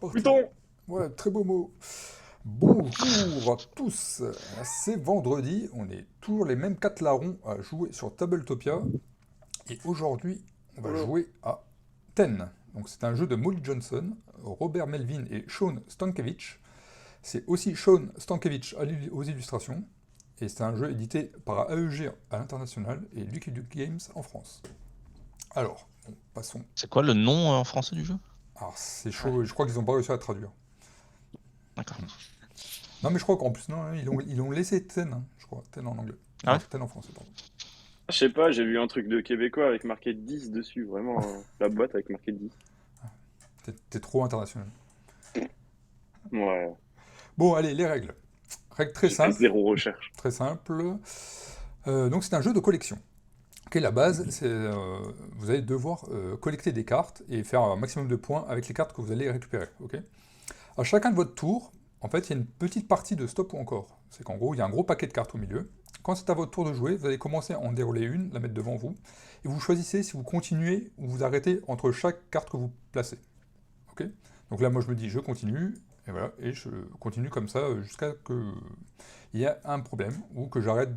Bouton. Ouais, très beau mot. Bonjour à tous. C'est vendredi, on est toujours les mêmes 4 larrons à jouer sur Tabletopia. Et aujourd'hui, on va jouer à Ten. Donc c'est un jeu de Molly Johnson, Robert Melvin et Sean Stankiewicz. C'est aussi Sean Stankiewicz aux illustrations. Et c'est un jeu édité par AEG à l'international et Lucky Luke Games en France. Alors, bon, passons. C'est quoi le nom en français du jeu? Alors c'est chaud, je crois qu'ils n'ont pas réussi à traduire. D'accord. Non mais je crois qu'en plus, non, ils ont laissé Ten, hein, je crois, Ten en anglais. Ah ouais Ten en français, pardon. Je sais pas, j'ai vu un truc de québécois avec marqué 10 dessus, vraiment la boîte avec marqué 10. T'es trop international. Ouais. Bon, allez, les règles. Règles très J'ai fait simples. zéro recherche. Très simple. Donc c'est un jeu de collection. Ok, la base, c'est vous allez devoir collecter des cartes et faire un maximum de points avec les cartes que vous allez récupérer. Ok. À chacun de votre tour, en fait, il y a une petite partie de stop ou encore. C'est qu'en gros, il y a un gros paquet de cartes au milieu. Quand c'est à votre tour de jouer, vous allez commencer à en dérouler une, la mettre devant vous, et vous choisissez si vous continuez ou vous arrêtez entre chaque carte que vous placez. Ok. Donc là, moi, je me dis, je continue, et voilà, et je continue comme ça jusqu'à que il y ait un problème ou que j'arrête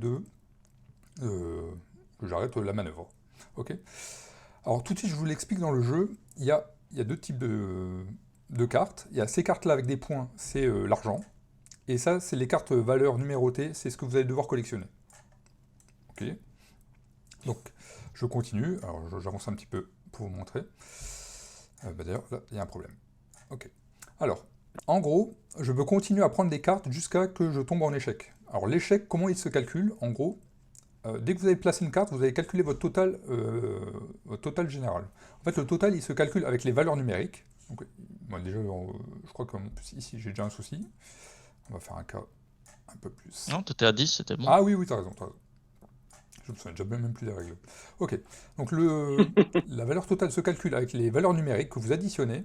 la manœuvre. Ok. Alors tout de suite, je vous l'explique dans le jeu, il y a deux types de cartes. Il y a ces cartes-là avec des points, c'est l'argent. Et ça, c'est les cartes valeurs numérotées, c'est ce que vous allez devoir collectionner. Ok. Donc, je continue. Alors, j'avance un petit peu pour vous montrer. D'ailleurs, là, il y a un problème. Ok. Alors, en gros, je veux continuer à prendre des cartes jusqu'à que je tombe en échec. Alors, l'échec, comment il se calcule? En gros, dès que vous avez placé une carte, vous allez calculer votre total général. En fait, le total, il se calcule avec les valeurs numériques. Donc, moi, déjà, je crois que ici, j'ai déjà un souci. On va faire un cas un peu plus. Non, t'étais à 10, c'était bon. Ah oui, t'as raison. Je me souviens déjà même plus des règles. Ok, donc la valeur totale se calcule avec les valeurs numériques que vous additionnez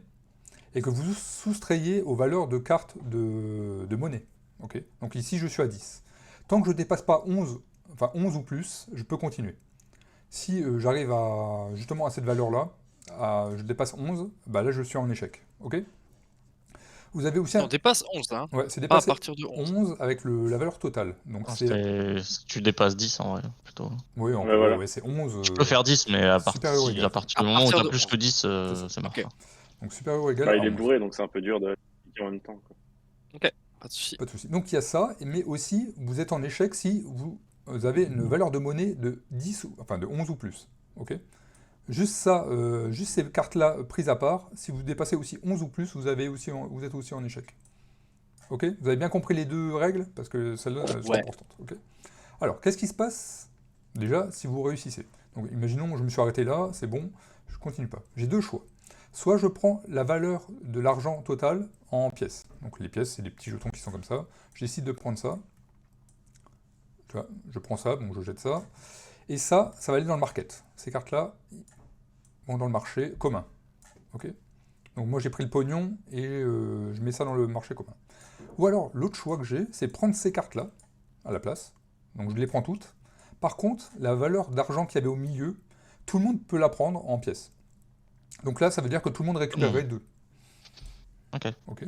et que vous soustrayez aux valeurs de cartes de monnaie. Ok, donc ici, je suis à 10. Tant que je ne dépasse pas 11 ou plus, je peux continuer. Si j'arrive justement à cette valeur-là, je dépasse 11, bah là je suis en échec. Ok. Vous avez aussi On dépasse 11 là. Ouais, c'est Pas à dépassé partir de 11. 11 avec la valeur totale. Donc Ah, c'est... tu dépasses 10 en vrai, plutôt. Oui, en Ouais, gros, voilà. ouais, c'est 11. Tu peux faire 10, mais à supérieur ou égal. partir du À moment où partir t'as de plus 11. que 10, ça. ça marche Ok. pas. Donc supérieur ou égal Bah, à il est 11. bourré, donc c'est un peu dur de cliquer en même temps, quoi. Ok, pas de soucis. Pas de souci. Donc il y a ça, mais aussi vous êtes en échec si vous avez une valeur de monnaie de 10 de 11 ou plus. Ok. Juste ça, juste ces cartes-là prises à part, si vous dépassez aussi 11 ou plus, vous êtes aussi en échec. Ok. Vous avez bien compris les deux règles? Parce que celles-là sont Ouais. importantes. Ok. Alors, qu'est-ce qui se passe déjà si vous réussissez? Donc imaginons, je me suis arrêté là, c'est bon, je continue pas. J'ai deux choix. Soit je prends la valeur de l'argent total en pièces. Donc les pièces, c'est des petits jetons qui sont comme ça. Je décide de prendre ça. Tu vois, je prends ça, donc je jette ça. Et ça va aller dans le market. Ces cartes-là vont dans le marché commun. Ok. Donc moi j'ai pris le pognon et je mets ça dans le marché commun. Ou alors l'autre choix que j'ai, c'est prendre ces cartes-là à la place. Donc je les prends toutes. Par contre, la valeur d'argent qu'il y avait au milieu, tout le monde peut la prendre en pièces. Donc là, ça veut dire que tout le monde récupérerait deux. Ok. Ok.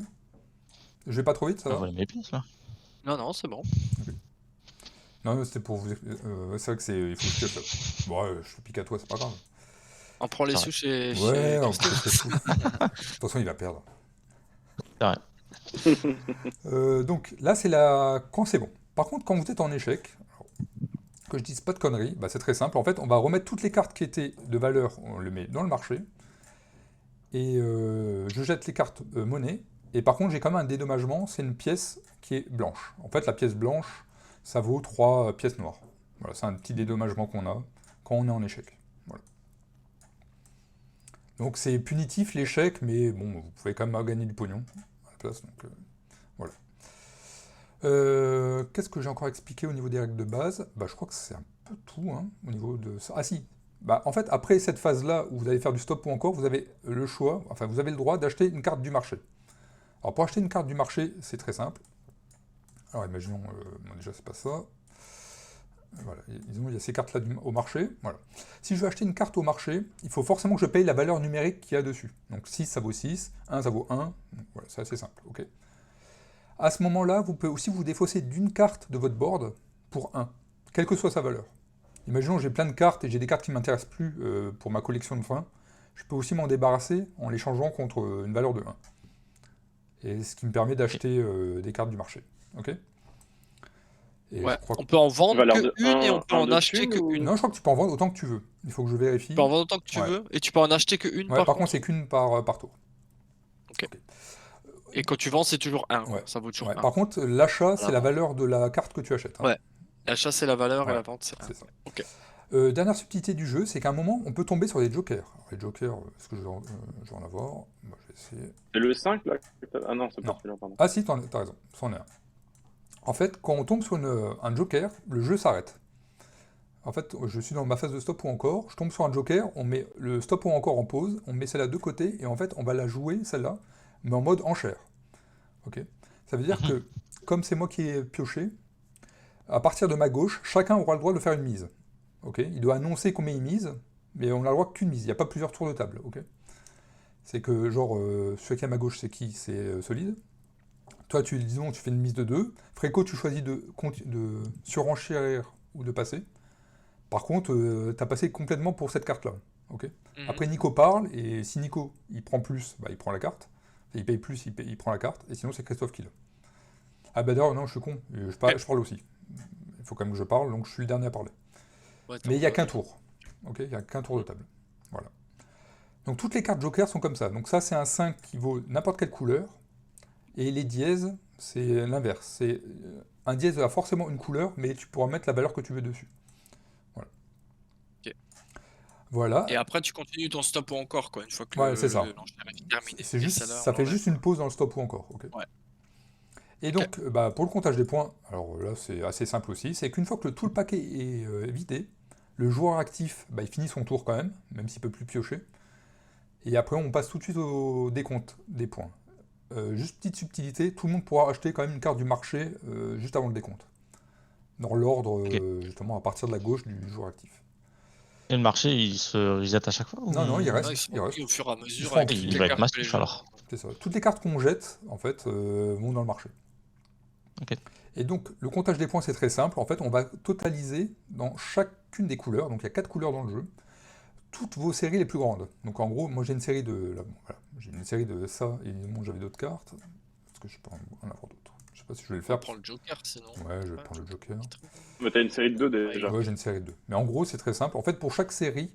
Je vais pas trop vite, ça On va? va mes pièces là. Non, c'est bon. Non, c'était pour vous... c'est vrai que c'est... Il faut que je... Bon, je te pique à toi, c'est pas grave. On prend les Ça sous chez Ouais, on Christophe. peut se De toute façon, il va perdre. C'est vrai. Donc là, c'est quand c'est bon. Par contre, quand vous êtes en échec, alors, que je dise pas de conneries, bah, c'est très simple. En fait, on va remettre toutes les cartes qui étaient de valeur, on les met dans le marché. Et je jette les cartes monnaie. Et par contre, j'ai quand même un dédommagement, c'est une pièce qui est blanche. En fait, la pièce blanche, ça vaut 3 pièces noires. Voilà, c'est un petit dédommagement qu'on a quand on est en échec. Voilà. Donc c'est punitif l'échec, mais bon, vous pouvez quand même gagner du pognon à la place. Donc, voilà. Qu'est-ce que j'ai encore expliqué au niveau des règles de base? Bah, je crois que c'est un peu tout hein, au niveau de ça. Ah si, bah, en fait, après cette phase-là où vous allez faire du stop ou encore, vous avez le choix, enfin vous avez le droit d'acheter une carte du marché. Alors pour acheter une carte du marché, c'est très simple. Alors imaginons, bon, déjà c'est pas ça. Voilà, disons il y a ces cartes-là au marché. Voilà. Si je veux acheter une carte au marché, il faut forcément que je paye la valeur numérique qu'il y a dessus. Donc 6 ça vaut 6, 1 ça vaut 1. Donc, voilà, c'est assez simple. Ok. À ce moment-là, vous pouvez aussi vous défausser d'une carte de votre board pour 1, quelle que soit sa valeur. Imaginons que j'ai plein de cartes et j'ai des cartes qui ne m'intéressent plus pour ma collection de fin. Je peux aussi m'en débarrasser en les changeant contre une valeur de 1. Et ce qui me permet d'acheter des cartes du marché. Ok. Et Ouais, je crois on peut en vendre Valeur que de une et on 1 peut en de acheter thune que ou... une. Non, je crois que tu peux en vendre autant que tu veux. Il faut que je vérifie. Tu peux en vendre autant que tu Ouais. veux et tu peux en acheter que une Ouais, par contre, contre. c'est qu'une par tour. Ok. Et quand tu vends, c'est toujours 1. Ouais. Ça vaut toujours Ouais. 1. Par contre, l'achat, c'est la vente. valeur de la carte que tu achètes. Hein. Ouais. L'achat, c'est la valeur et Ouais, la vente, c'est 1. c'est ça. Ok. Dernière subtilité du jeu, c'est qu'à un moment, on peut tomber sur des jokers. Alors, les jokers, est-ce que je vais en avoir? Bah, je vais essayer. C'est le 5 là? Ah non, c'est pas Non. celui-là, pardon. Ah si, t'as raison, c'en est un. En fait, quand on tombe sur un joker, le jeu s'arrête. En fait, je suis dans ma phase de stop ou encore, je tombe sur un joker, on met le stop ou encore en pause, on met celle-là de côté, et en fait, on va la jouer, celle-là, mais en mode enchère. Ok. Ça veut dire que, comme c'est moi qui ai pioché, à partir de ma gauche, chacun aura le droit de faire une mise. Ok. Il doit annoncer combien il mise, mais on n'a le droit qu'une mise, il n'y a pas plusieurs tours de table. Ok. C'est que, genre, celui qui est à ma gauche, c'est qui? C'est solide. Toi, disons, tu fais une mise de 2. Fréco, tu choisis de surenchérir ou de passer. Par contre, tu as passé complètement pour cette carte-là. Ok. Après, Nico parle, et si Nico, il prend plus, bah, il prend la carte. Il paye plus, il prend la carte. Et sinon, c'est Christophe qui l'a. Ah bah d'ailleurs, non, je suis con. Je parle aussi. Il faut quand même que je parle, donc je suis le dernier à parler. Ouais, Mais il n'y a qu'un tour. Ok. Il n'y a qu'un tour de table. Voilà. Donc toutes les cartes Joker sont comme ça. Donc ça, c'est un 5 qui vaut n'importe quelle couleur. Et les dièses, c'est l'inverse. C'est un dièse a forcément une couleur, mais tu pourras mettre la valeur que tu veux dessus. Voilà. Ok. Voilà. Et après, tu continues ton stop ou encore, quoi, une fois que Ouais, c'est ça. l'enchère est terminée. C'est Et juste, celle-là, ça on fait l'enlève. juste une pause dans le stop ou encore. Ok. Ouais. Et donc, bah, pour le comptage des points, alors là, c'est assez simple aussi. C'est qu'une fois que tout le paquet est vidé, le joueur actif, bah, il finit son tour quand même s'il peut plus piocher. Et après, on passe tout de suite au décompte des points. Juste petite subtilité, tout le monde pourra acheter quand même une carte du marché juste avant le décompte. Dans l'ordre, justement, à partir de la gauche du joueur actif. Et le marché, il se reset à chaque fois ou... Non, non, il Ouais, reste. ils sont Il reste. mis au fur et à Ils mesure seront avec en toutes Il les va être cartes que les massif joueurs alors. C'est ça. Toutes les cartes qu'on jette, en fait, vont dans le marché. Ok. Et donc, le comptage des points, c'est très simple. En fait, on va totaliser dans chacune des couleurs, donc il y a 4 couleurs dans le jeu, toutes vos séries les plus grandes. Donc en gros, moi j'ai une série de... Là, bon, voilà, j'ai une série de ça, et évidemment j'avais d'autres cartes. Parce que je sais pas en avoir d'autres. Je sais pas si je vais le On faire. prend le Joker, sinon. Ouais, je vais prendre le Joker. Mais t'as une série de 2 déjà. Ouais, j'ai une série de 2. Mais en gros, c'est très simple. En fait, pour chaque série,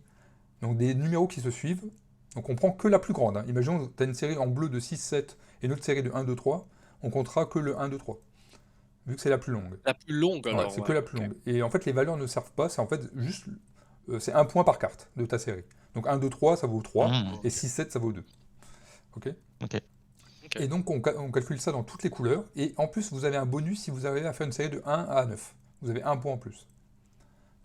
donc des numéros qui se suivent, donc on prend que la plus grande. Hein. Imaginons que tu as une série en bleu de 6, 7 et une autre série de 1, 2, 3. On comptera que le 1, 2, 3. Vu que c'est la plus longue. La plus longue, Ouais, alors. c'est ouais, que la ok. plus longue. Et en fait, les valeurs ne servent pas. C'est en fait juste... c'est un point par carte de ta série. Donc 1, 2, 3, ça vaut 3. Et 6, 7, ça vaut 2. Ok. Ok. Ok. Et donc, on calcule ça dans toutes les couleurs. Et en plus, vous avez un bonus si vous arrivez à faire une série de 1 à 9. Vous avez un point en plus.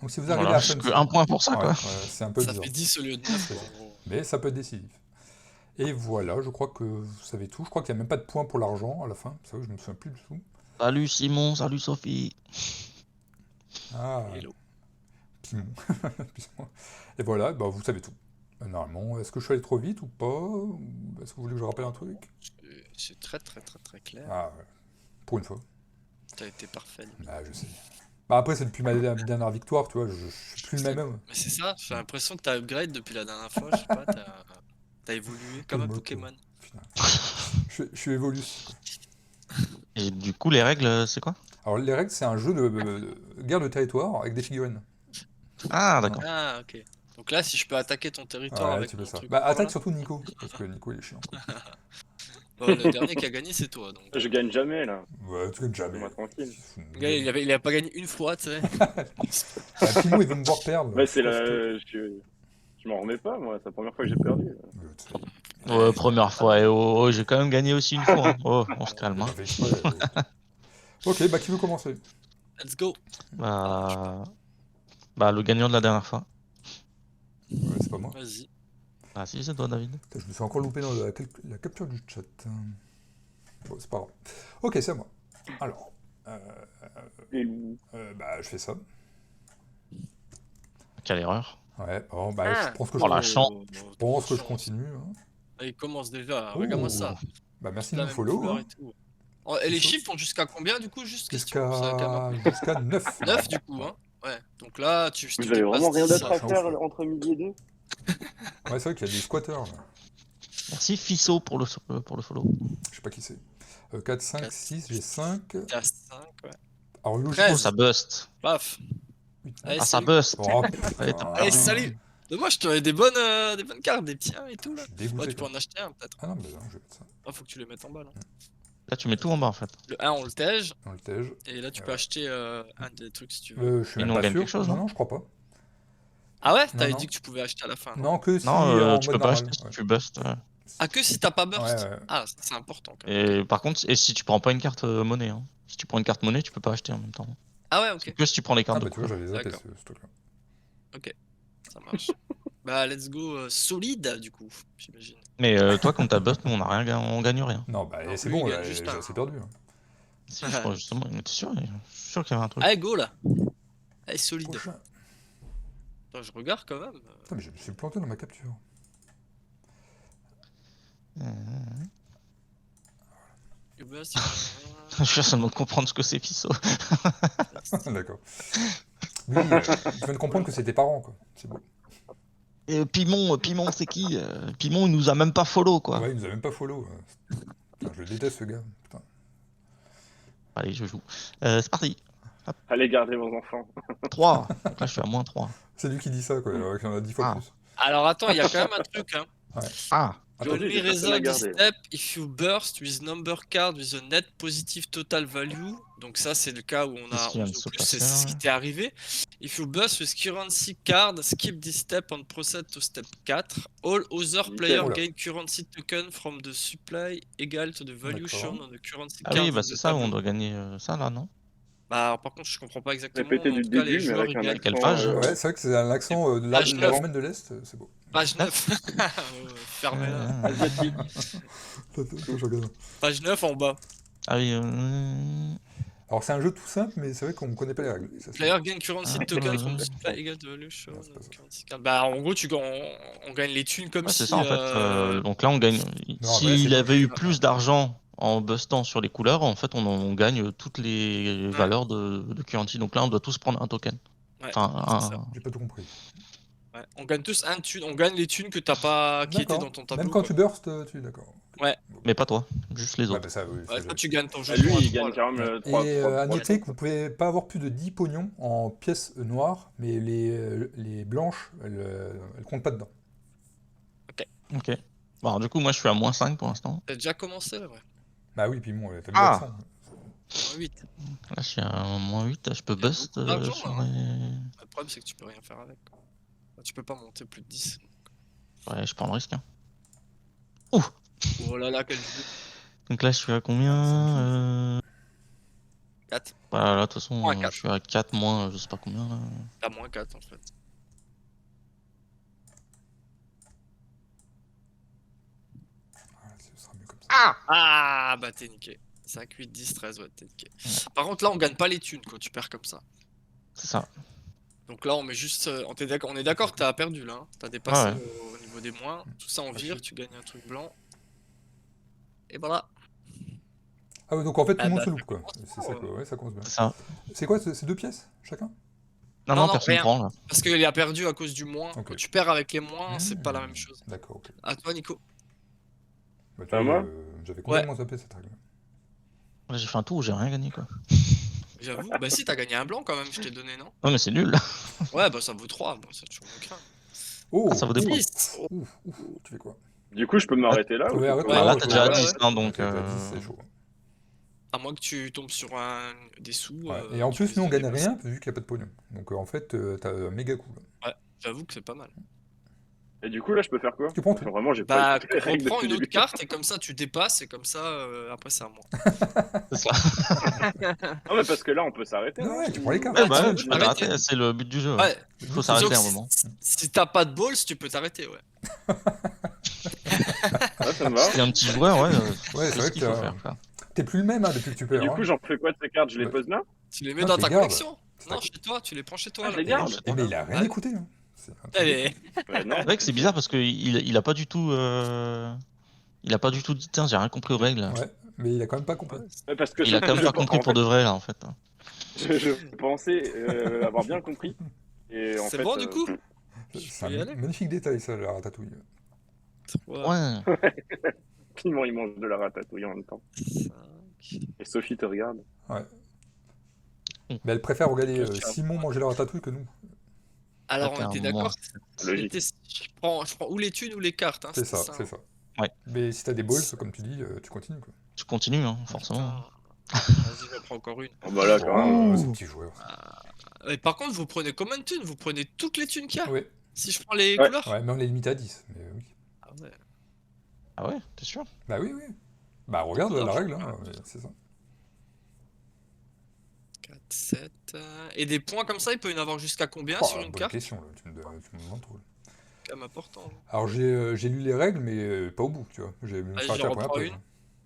Donc, si vous arrivez Voilà, à faire une juste un point pour ça, Ouais, quoi. ouais, c'est un peu Ça bizarre. fait 10 au lieu de 9, quoi, en gros. Mais ça peut être décisif. Et voilà, je crois que vous savez tout. Je crois qu'il n'y a même pas de points pour l'argent à la fin. C'est vrai que je me souviens plus du tout. Salut Simon, salut Sophie. Ah, Hello. Pimon. Et voilà, bah, vous savez tout. Normalement, est-ce que je suis allé trop vite ou pas? Ou est-ce que vous voulez que je rappelle un truc? C'est très très très très clair. Ah, ouais. Pour une fois. T'as été parfait. Ah, je sais. Bah, après, c'est depuis ma dernière victoire, tu vois, je suis plus le même homme. Mais c'est ça, j'ai l'impression que t'as upgrade depuis la dernière fois, je sais pas, t'as évolué comme un Calme-toi. Pokémon. Putain. Je suis évolu. Et du coup, les règles, c'est quoi? Alors, les règles, c'est un jeu de guerre de territoire avec des figurines. Ah, d'accord. Ah, ok. Donc là, si je peux attaquer ton territoire Ouais, avec tu peux mon ça. truc Bah, encore, attaque là. surtout Nico, parce que Nico, il est chiant. Quoi. Le dernier qui a gagné, c'est toi. Donc. Je gagne jamais là. Ouais, tu gagnes jamais. Moi tranquille. Le gars, il a pas gagné une fois, tu sais. Ah, Pimo, il veut me voir perdre. Ouais, c'est Je sais pas la. Je m'en remets pas, moi. C'est la première fois que j'ai perdu. si toi- Ouais, première fois. Et oh, j'ai quand même gagné aussi une fois. Hein. Oh, on se calme. T'as Hein. pas fait exprès. Ok, bah qui veut commencer? Let's go. Bah... bah, le gagnant de la dernière fois. Ouais, c'est pas moi. Vas-y. Ah si, c'est toi, David. Putain, je me suis encore loupé dans la capture du chat. Bon, c'est pas grave. Ok, c'est à moi. Alors, Et bah je fais ça. Quelle erreur. Ouais, bon, bah Ah. je pense que Oh, la chance. je continue. Hein. Il commence déjà, Oh. regarde-moi ça. Bah merci de La nous même follow. couleur Hein. et tout. Oh, et les chiffres vont jusqu'à combien du coup? Juste question. Jusqu'à 9. 9 du coup, hein. Ouais. Donc là, tu vous avez vraiment rien d'autre à ça, faire ouf. entre midi et deux? Ouais, c'est vrai qu'il y a des squatters là. Merci Fisso pour le follow. Je sais pas qui c'est. 4, 5, 4, 6, j'ai 5. T'as 5, ouais. Alors, logiquement, 13. Oh, ça bust. Paf. Allez, Ah, ça salut. bust. Oh, Allez, t'as Allez, perdu. salut. Dommage, tu avais des bonnes cartes, des petits 1 et tout là. Je suis dégoûté. Ouais, tu peux quoi. en acheter un peut-être. Ah non, mais non, je vais mettre ça. Ah, faut que tu les mettes en bas là. Là, tu mets tout en bas en fait. Le 1, on le tège. Dans le tège. Et là, tu Ouais. peux acheter un des trucs si tu veux. Je suis Et même nous, on pas gagne sûr. quelque chose, non, non non, je crois pas. Ah ouais? Non, T'avais non. dit que tu pouvais acheter à la fin. Non, que si Non, en tu mode peux pas normal. acheter si Ouais. tu bustes. Ah, que si t'as pas burst? Ouais, ouais. Ah, c'est important quand même. Et par contre, et si tu prends pas une carte monnaie. Hein. Si tu prends une carte monnaie, tu peux pas acheter en même temps. Ah ouais, ok. Que si tu prends les cartes Ah, de bah tu vois, couleur. j'avais zappé D'accord. ce truc-là. Ça marche. Bah, let's go solide du coup, j'imagine. Mais toi, comme t'as bust, nous, on a rien, on gagne rien. Non, bah Non, c'est lui, bon, il là, gagne juste j'ai un. assez perdu. Hein. Si, je crois justement, t'es sûr, je suis sûr qu'il y avait un truc. Allez, go là. Allez, solide. Prochain. Attends, je regarde quand même. Putain, mais je me suis planté dans ma capture. Burst, Je suis seulement de comprendre ce que c'est Fisso. D'accord. Lui, tu viens de comprendre que c'est tes parents, quoi. C'est beau. Et Pimon, c'est qui Pimon, il nous a même pas follow, quoi. Ouais, il nous a même pas follow. Putain, je le déteste, ce gars. Putain. Allez, je joue. C'est parti. Allez garder vos enfants. 3. Donc là, je suis à moins 3. C'est lui qui dit ça, quoi. Alors qu'il en a 10 fois Ah. plus. Alors attends, il y a quand même un truc. Hein. Ah, Attends, The only j'ai personne à result is garder. step if you burst with number card with a net positive total value. Donc ça c'est le cas où on Qu'est-ce a qui vient de 11 se ou plus, c'est passer, ce là qui t'est arrivé. If you burst with currency card, skip this step and proceed to step 4. All other Nickel. players Oula. gain currency token from the supply equal to the value D'accord. shown on the currency ah card. oui, in bah the c'est ça où on tableau. doit gagner ça, là, non? Bah alors, par contre je comprends pas exactement. Répétez Mais en du tout cas, début, les mais joueurs avec ils un gagnent. accent. Quelle page Ouais, c'est vrai que c'est un accent de Page la 9. romaine de l'Est, c'est beau. Page 9. Fermez-la. Asiatique. Attends, je regarde. Page 9 en bas. Ah oui, Alors, c'est un jeu tout simple, mais c'est vrai qu'on connaît pas les règles. Ça, c'est- Player gain currency Ah, token ouais, from ouais. the supply equal to value shown Non, c'est pas on ça. currency card. Bah en gros on gagne les thunes comme ouais, c'est si ça en fait. Donc là, on gagne. Non, S'il c'est avait eu pas- plus d'argent en bustant sur les couleurs, en fait, on gagne toutes les Ouais. valeurs de currency. Donc là, on doit tous prendre un token. Ouais, Enfin, c'est ça. J'ai pas tout compris. Ouais. On gagne tous un thune, on gagne les thunes que t'as pas qui étaient D'accord. dans ton tableau. Même quand quoi. tu burst, tu d'accord. mais pas toi, juste les Ouais, autres. bah ça, oui. ça, Ouais, j'ai- toi tu gagnes ton jeu. Ah, lui, 3 à il 3, gagne là. quand même Et 3 à noter que vous pouvez pas avoir plus de 10 pognons en pièces noires, mais les blanches, elles comptent pas dedans. Ok. Bon, alors, du coup, moi, je suis à moins 5 pour l'instant. T'as déjà commencé là, ouais. Bah oui, puis bon, t'as Ah. l'accent. Moins 8. Là, je suis à moins 8. Je peux Il y a bust beaucoup d'argent, sur là, les... Le problème c'est que tu peux rien faire avec. Quoi. Enfin, tu peux pas monter plus de 10. Ouais, je prends le risque. Hein. Oh là là, quel jeu. Donc là, je suis à combien 4. Voilà, là, de toute façon, Moins 4. je suis à 4 moins, je sais pas combien. Là. T'as moins 4 en fait. Voilà, ce sera mieux comme ça. Ah bah t'es niqué. 5, 8, 10, 13, ouais, t'es niqué. Par contre là on gagne pas les thunes quand tu perds comme ça. C'est ça. Donc là on met juste. On est d'accord que t'as perdu là. Hein. T'as dépassé Ouais. au niveau des moins. Tout ça en vire, tu gagnes un truc blanc. Et voilà. Ah ouais, donc en fait, tout Ah le monde bah, se loupe, quoi. commence C'est ça, quoi. Ouais, ça commence bien. C'est ça. C'est quoi, c'est 2 pièces, chacun? Non, Non, non, non, personne rien. prend là. Parce qu'il a perdu à cause du moins. Ok. Quand tu perds avec les moins, c'est pas la Mmh. même chose. D'accord, ok. À toi Nico. Bah, tu Ah, vois, moi j'avais complètement zappé cette règle. Là, j'ai fait un tour où j'ai rien gagné quoi. J'avoue. Bah si t'as gagné un blanc quand même, je t'ai donné non. Non, mais c'est nul. Ouais bah ça vaut 3. Bon ça toujours me craint. Oh! Ah, ça vaut des points. 10. Ouf, ouf, tu fais quoi? Du coup, je peux m'arrêter là ou Ouais, faut arrête, que- Bah là, ouais, t'as ouais, déjà ouais. 10, hein, donc. T'as déjà 10, c'est chaud. À moins que tu tombes sur des sous. Ouais. Et en tu plus, nous, on les gagne dépasses. rien vu qu'il n'y a pas de pognon. Donc en fait, t'as un méga coup. Là. Ouais, j'avoue que c'est pas mal. Et du coup, là, je peux faire quoi? Tu prends Parce tout. que vraiment, j'ai pas Bah, écouté les règles reprends depuis une le autre début. carte et comme ça tu dépasses et comme ça après c'est à moi. C'est ça. Non, mais parce que là, on peut s'arrêter, Ouais, non? ouais, tu prends les cartes. Ouais, Ouais, bah ouais, tu tu peux peux t'arrêter. t'arrêter, c'est le but du jeu. Ouais. Ouais, Il faut sauf s'arrêter que un moment. si t'as pas de balls, tu peux t'arrêter, ouais. Ouais, ça me va. Si t'es un petit joueur, ouais, Ouais, c'est c'est ce vrai qu'il que faut t'as- faire. Quoi. T'es plus le même hein, depuis que tu Et perds. du Hein. coup, j'en fais quoi de ces cartes? Je les Ouais. pose là? Tu les mets Non, dans tu ta les gardes. collection. C'est Non, ta- chez toi, tu les prends chez toi. Ah, là. je les garde. Eh, mais il a rien Ouais. écouté. Hein. C'est un truc Elle de est- Ouais, non. C'est vrai que c'est bizarre parce qu'il a pas du tout. Il a pas du tout dit, tiens, j'ai rien compris aux règles. fou. Ouais, mais il a quand même pas compris. Ouais, Ouais, parce que Il a quand même pas compris en pour fait, de vrai, là, en fait. je pensais avoir bien compris. Et en C'est fait, bon du coup C'est peux y un aller. magnifique détail, ça, la ratatouille. Ouais. Ouais. Clément, il mange de la ratatouille en même temps. 5. Et Sophie te regarde. Ouais. Mais elle préfère regarder Ok, Simon manger la ratatouille que nous. Alors t'es on un était moment. d'accord. Logique. Je prends ou les thunes ou les cartes. Hein, C'est c'était ça, c'est hein. ça. Ouais. Mais si t'as des balls, comme tu dis, tu continues. Quoi. Tu continues, hein, forcément. Putain. Vas-y, j'en prends encore une. Oh, bah là, quand même. Ce petit joueur. Et par contre, vous prenez combien de thunes? Vous prenez toutes les thunes qu'il y a? Ouais. Si je prends les Ouais. couleurs? Ouais, mais on est limité à 10. Mais oui. Ah ouais. Ah ouais, t'es sûr? Bah oui, oui. Bah regarde la règle, hein, c'est ça. 4, 7. Et des points comme ça, il peut y en avoir jusqu'à combien Oh, sur une bonne carte? question, là. Tu me demandes trop. Là. C'est quand même important. Alors j'ai lu les règles, mais pas au bout, tu vois. J'ai me Allez, suis arrêté j'en après un reprends peu. une.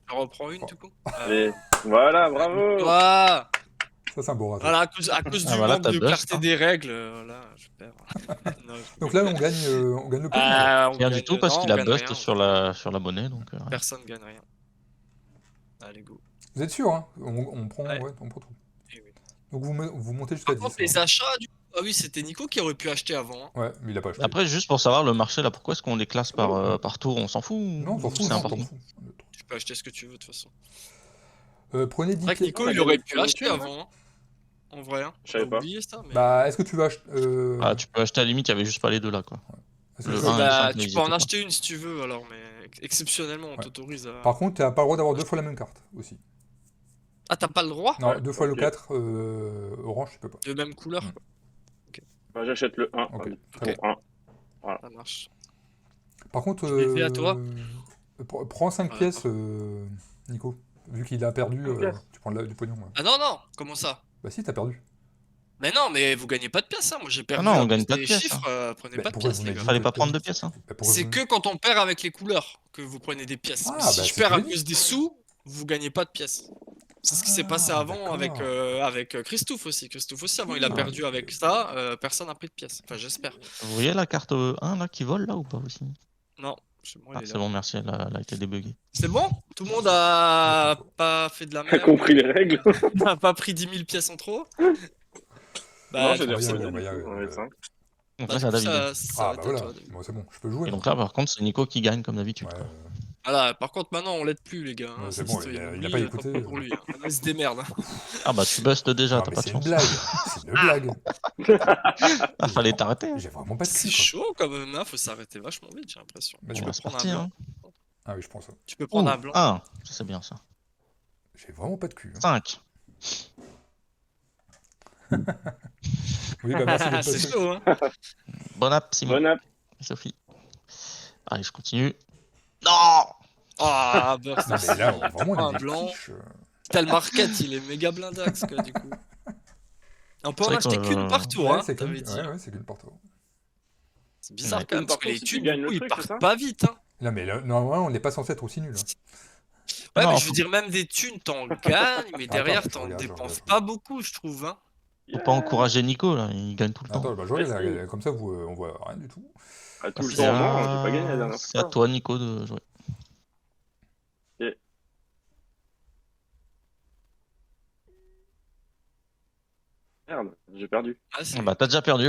Je reprends une Oh. du coup. Allez, voilà, bravo. Voilà, Ça, c'est un beau raté. voilà à cause Ah, du voilà, manque t'as de bust, clarté hein. des règles, voilà, je perds. Non, Donc là, on gagne le pognon. là. on Rien gagne, du tout parce non, qu'il on a gagne bust rien, sur la monnaie, donc. Personne gagne rien. Allez, go. Vous êtes sûr, hein on prend, Ouais. ouais, on prend tout. Oui, oui. Donc vous montez jusqu'à Par 10. contre, les hein. achats, du coup, ah oui, c'était Nico qui aurait pu acheter avant. Hein. Ouais, mais il a pas acheté. Après, juste pour savoir le marché là, pourquoi est-ce qu'on les classe par tour? On s'en fout? Non, on s'en ou fout, c'est non, on important? s'en fout. Tu peux acheter ce que tu veux de toute façon. Prenez 10 C'est vrai que pièces. Nico, on a il aurait gagné pu sur acheter YouTube, avant. Hein. En vrai, hein. Je savais J'ai pas. oublié ça, mais. Bah, est-ce que tu veux acheter. Ah, tu peux acheter à la limite, il y avait juste pas les deux là, quoi. est-ce que Le tu veux- 1 et le 5, Tu peux en acheter une si tu veux, alors, mais exceptionnellement, on Ouais. t'autorise à. Par contre, t'as pas le droit d'avoir deux fois la même carte aussi. Ah, t'as pas le droit Non, Ouais, deux fois le ok. 4, orange, tu peux pas. de même couleur. Mm. Bah, j'achète le 1. Ok, Vas-y, très pour 1. Ça marche. Par contre, Je les fais à toi. Prends 5 Ouais, pièces, Nico. Vu qu'il a perdu, Cinq pièces. tu prends du pognon. Ouais. Ah non, non, comment ça? Bah si, t'as perdu. Mais non, mais vous gagnez pas de pièces, hein. Moi j'ai perdu. non, on à gagne cause pas de des pièces, chiffres, prenez Bah, pas de pourquoi pièces, vous les m'avez gars. dit Fallait de pas prendre perdre de pièces, hein. Bah, pourquoi C'est vous- que quand on perd avec les couleurs que vous prenez des pièces. Ah, Mais si bah, je c'est perds à ce que j'ai cause dit. des sous, vous gagnez pas de pièces. C'est ce qui s'est passé Ah, avant avec, d'accord. Christophe aussi. Christophe aussi, avant, il a Ah, perdu avec ça. Personne n'a pris de pièces. Enfin, j'espère. Vous voyez la carte 1 là qui vole là ou pas aussi? Non, chez moi, Ah, il est c'est là. bon, merci, elle a été débuggée. C'est bon? Tout le monde a pas fait de la T'as merde? compris les règles? N'a pas pris 10 000 pièces en trop? Non, Bah, j'ai on va des y recettes arriver, on va y du arriver, coup, on va y ouais, arriver. 5. Donc bah, là, du c'est à coup, David. ça Ah, va bah être à voilà. toi, David. Bon, c'est bon, je peux jouer. Et là. donc là, par contre, c'est Nico qui gagne comme d'habitude. Ouais, quoi. Voilà, par contre, maintenant, on l'aide plus, les gars. hein. Ouais, c'est Cette bon, histoire, il a oublie, pas tant écouté. pis pour lui. Hein. Maintenant, il se démerde. Hein. Ah bah tu bustes déjà, Non, t'as mais pas de c'est une chance. blague. C'est une blague. Ah, fallait t'arrêter. Hein. J'ai vraiment pas de C'est cul. quoi. chaud quand même, hein. Faut s'arrêter vachement vite, j'ai l'impression. Bah, Tu bon, peux c'est prendre un parti, blanc. hein. Ah oui, je pense ça. Tu peux prendre Ouh, un blanc. 1, ça c'est bien ça. J'ai vraiment pas de cul. Hein. 5. Oui, bah merci d'être C'est passé. chaud, hein. Bon app, Simon. Bonne app. Sophie. Allez, je continue. Non. Ah, bah, Non, mais là, vraiment, on un a des blanc. quiches. T'as le market, il est méga blindax, quoi, du coup. On peut C'est en vrai acheter que, qu'une par tour, Ouais, hein, c'est t'avais qu'une dit. ouais, c'est qu'une partout. C'est bizarre Ouais. quand même, parce que Par les contre, si tu thunes, gagnes du le coup, ils truc, c'est partent ça pas vite, hein. Non, mais là, normalement, on n'est pas censé être aussi nul. Hein. Ouais, Non, mais je veux faut- dire, même des thunes, t'en gagnes, mais derrière, Attends, je t'en regarde, je dépenses regarde. pas beaucoup, je trouve, hein. Faut pas encourager Nico là, il gagne tout le temps. Attends, bah, je regarde, Merci. comme ça, on voit rien du tout. À tout le C'est temps, non, j'ai pas gagné la dernière C'est à fois. toi Nico de jouer. Merde, j'ai perdu. Ah, c'est- Ah bah t'as déjà perdu.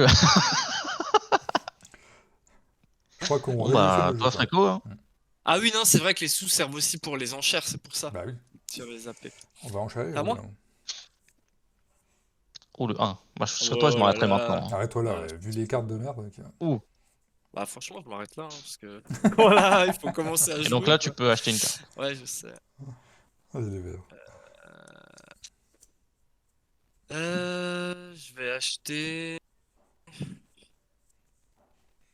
Je crois qu'on Bon révolutionne bah le jeu, toi quoi. Fréco, hein. Ah oui, non, c'est vrai que les sous servent aussi pour les enchères, c'est pour ça. Bah oui, Tu avais zappé. on va enchaîner. À moi Oh le 1. Moi sur Oh toi je là m'arrêterai là. maintenant. Hein. Arrête-toi là, Ouais. vu les cartes de merde. Ouh. Bah franchement, je m'arrête là, hein, parce que voilà, il faut commencer à Et jouer. donc là, tu quoi. peux acheter une carte. Ouais, je sais. Vas-y, les verts. Je vais acheter.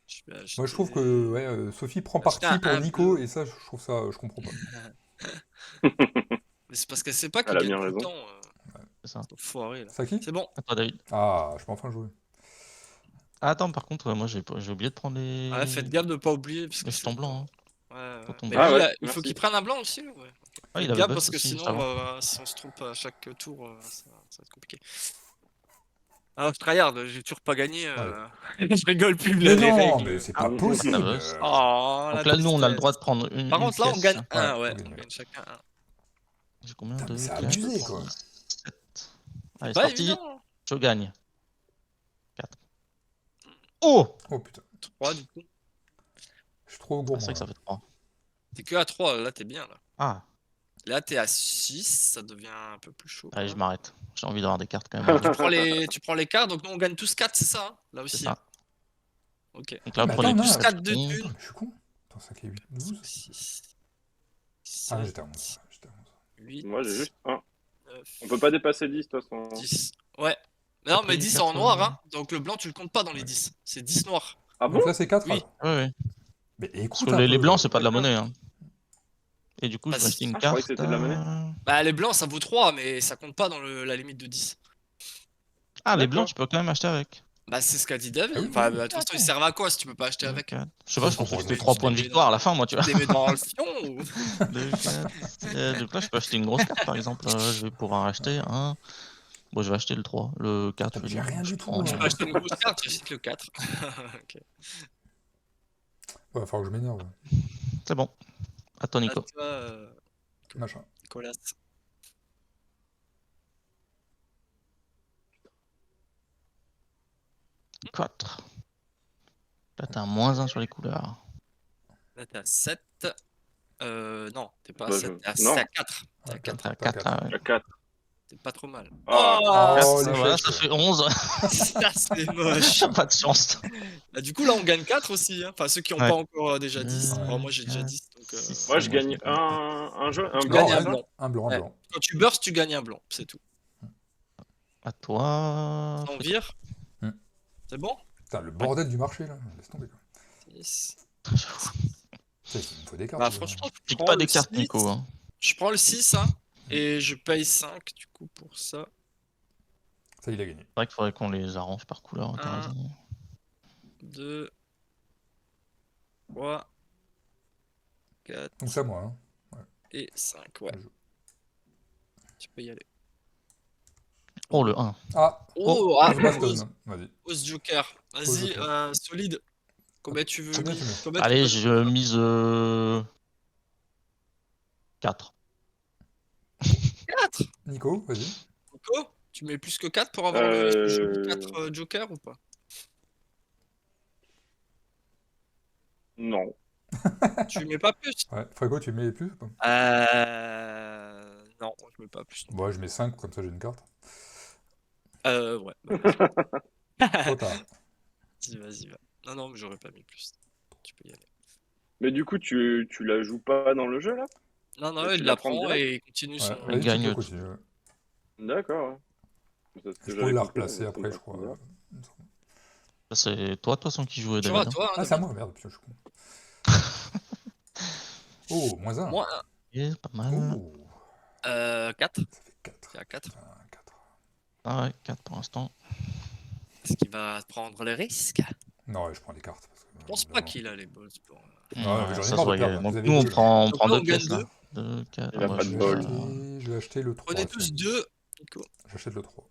Je vais Moi, je trouve que ouais, Sophie prend acheter parti pour un Nico, bleu. et ça, je trouve ça, je comprends pas. Mais c'est parce qu'elle sait pas qu'il Elle a gagne bien tout le raison. temps. C'est ça. Foiré là. Ça qui? C'est bon. À toi, David. Ah, je peux enfin jouer. Ah, attends, par contre, moi j'ai oublié de prendre les. Ouais, faites gaffe de pas oublier. Parce que Les jetons blancs. Hein. Ouais, Faut ouais. tomber. Mais Ah lui, ouais, il faut merci. qu'il prenne un blanc aussi. Ouais. Ah, il Faites avait gaffe buff parce que aussi, sinon, ça va. si on se trompe à chaque tour, ça va être compliqué. Ah, je tryhard, j'ai toujours pas gagné. Je rigole plus, Mais les non, règles. mais c'est Ah, pas ça possible. bosse. Oh, la Donc là, nous, on a le droit tristesse. de prendre Par une contre, là, on pièce. gagne un, Ouais, ouais. faut gagner. On gagne chacun un. J'ai combien Putain, de mais c'est 4, abusé, quoi. 7. Allez, c'est Pas parti. évident. Je gagne. 4. Oh! Oh putain, 3 du coup. je suis trop Ah, gourmand. c'est vrai que ça Là. fait 3. T'es que à 3, là, t'es bien. Là, Ah, là t'es à 6, ça devient un peu plus chaud. allez, quand je même. m'arrête. J'ai envie d'avoir des cartes quand même. Tu prends les cartes, donc nous, on gagne tous 4, c'est ça hein là C'est aussi. ça. Hein. Ok. Donc là, Mais prenez attends, tous non, 4 de jetons. thunes. Putain, mais je suis con. Attends, 5 et 8, 12. 6, Ah, 7, j'étais à 11. J'étais à 11. 8, Moi, j'ai juste un. 9, On peut pas dépasser 10, de toute façon. 10. Ouais. Non, Après, mais les 10 cartes, en noir, hein. Donc le blanc, tu le comptes pas dans les Ouais. 10. C'est 10 noirs. Ah bon? Donc là, c'est 4 Oui. alors. Ouais, ouais. Mais Parce écoute que un les peu. blancs, c'est pas de la D'accord. monnaie. Hein. Et du coup, Bah, je vais acheter une je croyais carte. que c'était de la monnaie. Bah, les blancs, ça vaut 3, mais ça compte pas dans la limite de 10. Ah, les D'accord. blancs, tu peux quand même acheter avec. Bah, c'est ce qu'a dit David. Ah oui, Enfin, oui. bah, de toute façon, ils servent à quoi si tu peux pas acheter Deux, avec? quatre. Je sais pas, je pensais que c'était Mais 3 tu points de les mets victoire à dans- la fin, moi, tu vois. Tu les mets dans le fion ou 2, 4. Donc là, je peux acheter une grosse carte, par exemple. Je vais pouvoir acheter un. Bon, je vais acheter le 3. Le 4, Putain, mais je j'ai vais dire, rien je du tout, prends. là. tu peux acheter une grosse carte, j'achète le 4. Ok. Ouais, va falloir que je m'énerve. C'est bon. À toi, À Nico. toi, Machin. Nicolas. 4. Là, t'as un -1 sur les couleurs. Là, t'es à 7. Non, t'es pas à Bah, 7, t'es à non. 4. T'es à Ouais, 4. T'as T'as 4. quatre. À 4. T'es pas trop mal. Ah. Oh, Ça, les voilà, chèques. ça fait 11. Ça, c'est moche. Pas de chance. Bah, du coup, là, on gagne 4 aussi. Hein. Enfin, ceux qui n'ont Ouais. pas encore déjà 10. Ouais. Bon, moi, j'ai déjà 10. Donc, Moi, je gagne un jeu, un Tu blanc, gagnes un c'est ça? blanc. Un blanc, un Ouais. blanc. Quand tu burst, tu gagnes un blanc. C'est tout. À toi. On vire. Hmm. C'est bon? Putain, le bordel du marché, là. Laisse tomber, quoi. 6. Putain, il me faut des cartes. Bah, là. franchement, je Pique prends pas le des cartes, 6. Nico. Hein. Je prends le 6 hein, et je paye 5 du coup pour ça. Ça, il a gagné. C'est vrai qu'il faudrait qu'on les arrange par couleur. T'as Un. raison. 2, 3, 4 Donc c'est à moi, hein. et 5. Ouais. Je- Tu peux y aller. Oh, le 1. Ah, Oh, ah, Ose Baston. Vas-y. Ose Joker. Vas-y, Joker. solide. Combien tu veux? Combien tu mets? Combien Allez, tu je mise 4. 4. Nico, vas-y. Nico, tu mets plus que 4 pour avoir le joli 4 Euh... Joker ou pas? Non. Tu mets pas plus? Ouais. Frégo, tu mets plus ou pas? Non, je mets pas plus. Bon, je mets 5, comme ça j'ai une carte. Ouais. Trop tard. Vas-y, va. Non, mais j'aurais pas mis plus. Tu peux y aller. Mais du coup, tu la joues pas dans le jeu, là? Non, Mais il tu la la prends prend direct? et il continue son. Ouais, vas-y, tu gagne peux tout. continuer. Ouais. D'accord. Ça, Je pourrais la replacer après, je crois. Ça, c'est toi, de toute façon, qui jouais, Toujours à David. toi, hein, Ah, c'est à David. moi, merde, putain, je suis con. Oh, -1. Moins Et pas mal. Oh, 4. ça fait 4. C'est à 4. 4. Ah ouais, 4 pour l'instant. Est-ce qu'il va prendre les risques? Non, ouais, je prends les cartes. Parce que, Je pense pas qu'il a les balls pour. mais Ouais, j'en ai ça marre se de perdre, voyait. vous Donc avez nous, on deux, là. prend Donc là, 2 on gagne pièces, là. 2, 4. Il a pas de bol. Je vais acheter le 3. Prenez tous 2. Nico. J'achète le 3.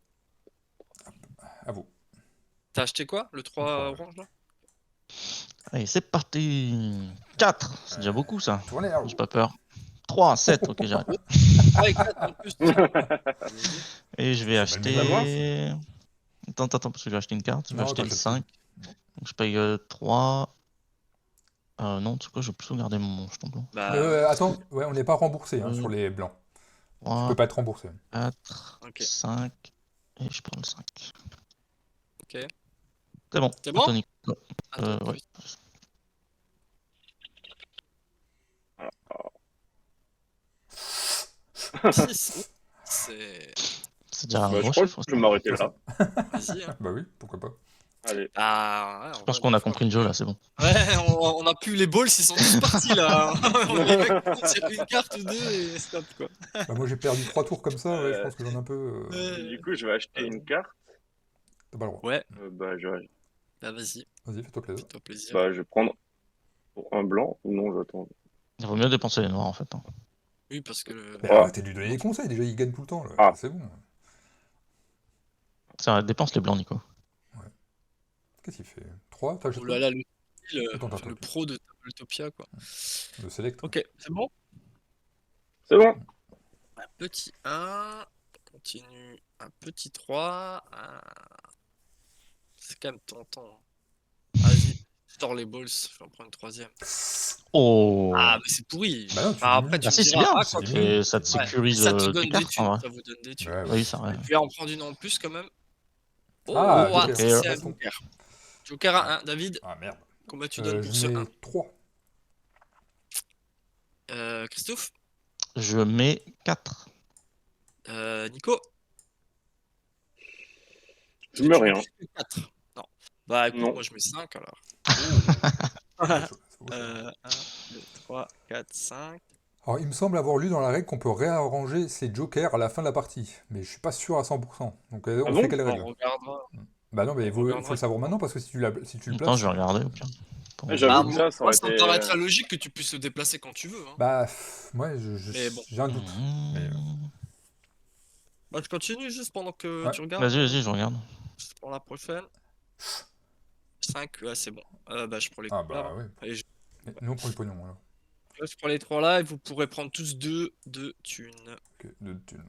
À vous. T'as acheté quoi? Le 3 3, ouais. orange là? Allez, c'est parti. 4. C'est déjà beaucoup, ça. Tournez là. J'ai pas peur. 3, 7. Ok, j'arrête. Ouais, 4 en plus. Et je vais C'est mal acheter... Attends, parce que j'ai acheté une carte. Je vais Non, acheter le t'achètes 5. Donc je paye 3. Non, tu sais quoi, je vais plus sauvegarder mon jeton blanc. Bah, Attends, ouais, on n'est pas remboursé hein, sur les blancs. Tu 3, peux pas être remboursé. 4, ok. 5. Et je prends le 5. Ok. C'est bon. C'est bon? Attends, Nico. Attends, ouais. 6. C'est. C'est déjà un Bah, je gros crois chiffre. que je vais m'arrêter là. Vas-y, hein. Bah oui, pourquoi pas. Allez. Ah, ouais, Je pense qu'on a compris le jeu là, c'est bon. Ouais, on a plus les balls, ils sont tous partis là. Les mecs tirent une carte ou deux et stop quoi. Bah, moi j'ai perdu 3 tours comme ça, ouais, je Euh, pense que j'en ai un peu. Du coup, je vais acheter une carte. T'as pas le droit. Ouais, Bah, bah vas-y, Vas-y, fais-toi plaisir. fais-toi plaisir. bah, je vais prendre pour un blanc ou non, j'attends. Il vaut mieux dépenser les noirs en fait, hein. Oui, parce que le. Mais Ah. arrêtez de lui donner des conseils, déjà il gagne tout le temps là. Ah. C'est bon. Ça dépense les blancs, Nico. Qu'est-ce qu'il fait 3, t'achètes Oh quoi là là, Attends, le pro de Tabletopia quoi. Le select. Ok, c'est bon? C'est bon. Un petit 1, on continue. Un petit 3. C'est quand même tentant. Vas-y, sors les balls, je vais en prendre une troisième. Oh Ah, mais c'est pourri. Bah non, tu Bah, diminues. après, tu Ah me si, c'est diras, bien, ah, ça quoi te, que- ça te Ouais. sécurise Ça te tes donne des cartes thunes, en vrai. ça vous donne des thunes. Ouais, ouais. Oui, c'est vrai. Je vais en prendre une en plus quand même. Oh, Ah, oh, Joker. c'est un Baston. Joker. Joker à 1. David, Ah merde. combien tu donnes pour ce Je 1? mets 3. Christophe, Je mets 4. Nico, Je mets rien. 4. Non. Bah écoute, Non. moi je mets 5 alors. C'est beau, ça. 1, 2, 3, 4, 5. Alors, il me semble avoir lu dans la règle qu'on peut réarranger ses jokers à la fin de la partie, mais je suis pas sûr à 100%. Donc, on Ah fait bon quelle règle? On regardera. Bah non, mais il On faut regardera. le savoir maintenant parce que si tu le Attends, places. je vais regarder au pire. Pour- Ah, j'avoue Bah, que ça moi, aurait ça me été. paraîtrait logique que tu puisses le déplacer quand tu veux. Hein. Bah, ouais, Mais bon. j'ai un doute. Mais, Bah, je continue juste pendant que Ouais. tu regardes. Vas-y, vas-y, je regarde. Juste pour la prochaine. 5, ouais, c'est bon. Bah, je prends les Ah 3 là. bah ouais. Allez, Mais nous on prend le pognon alors. je prends les 3 là et vous pourrez prendre tous 2 thunes. Ok, 2 thunes.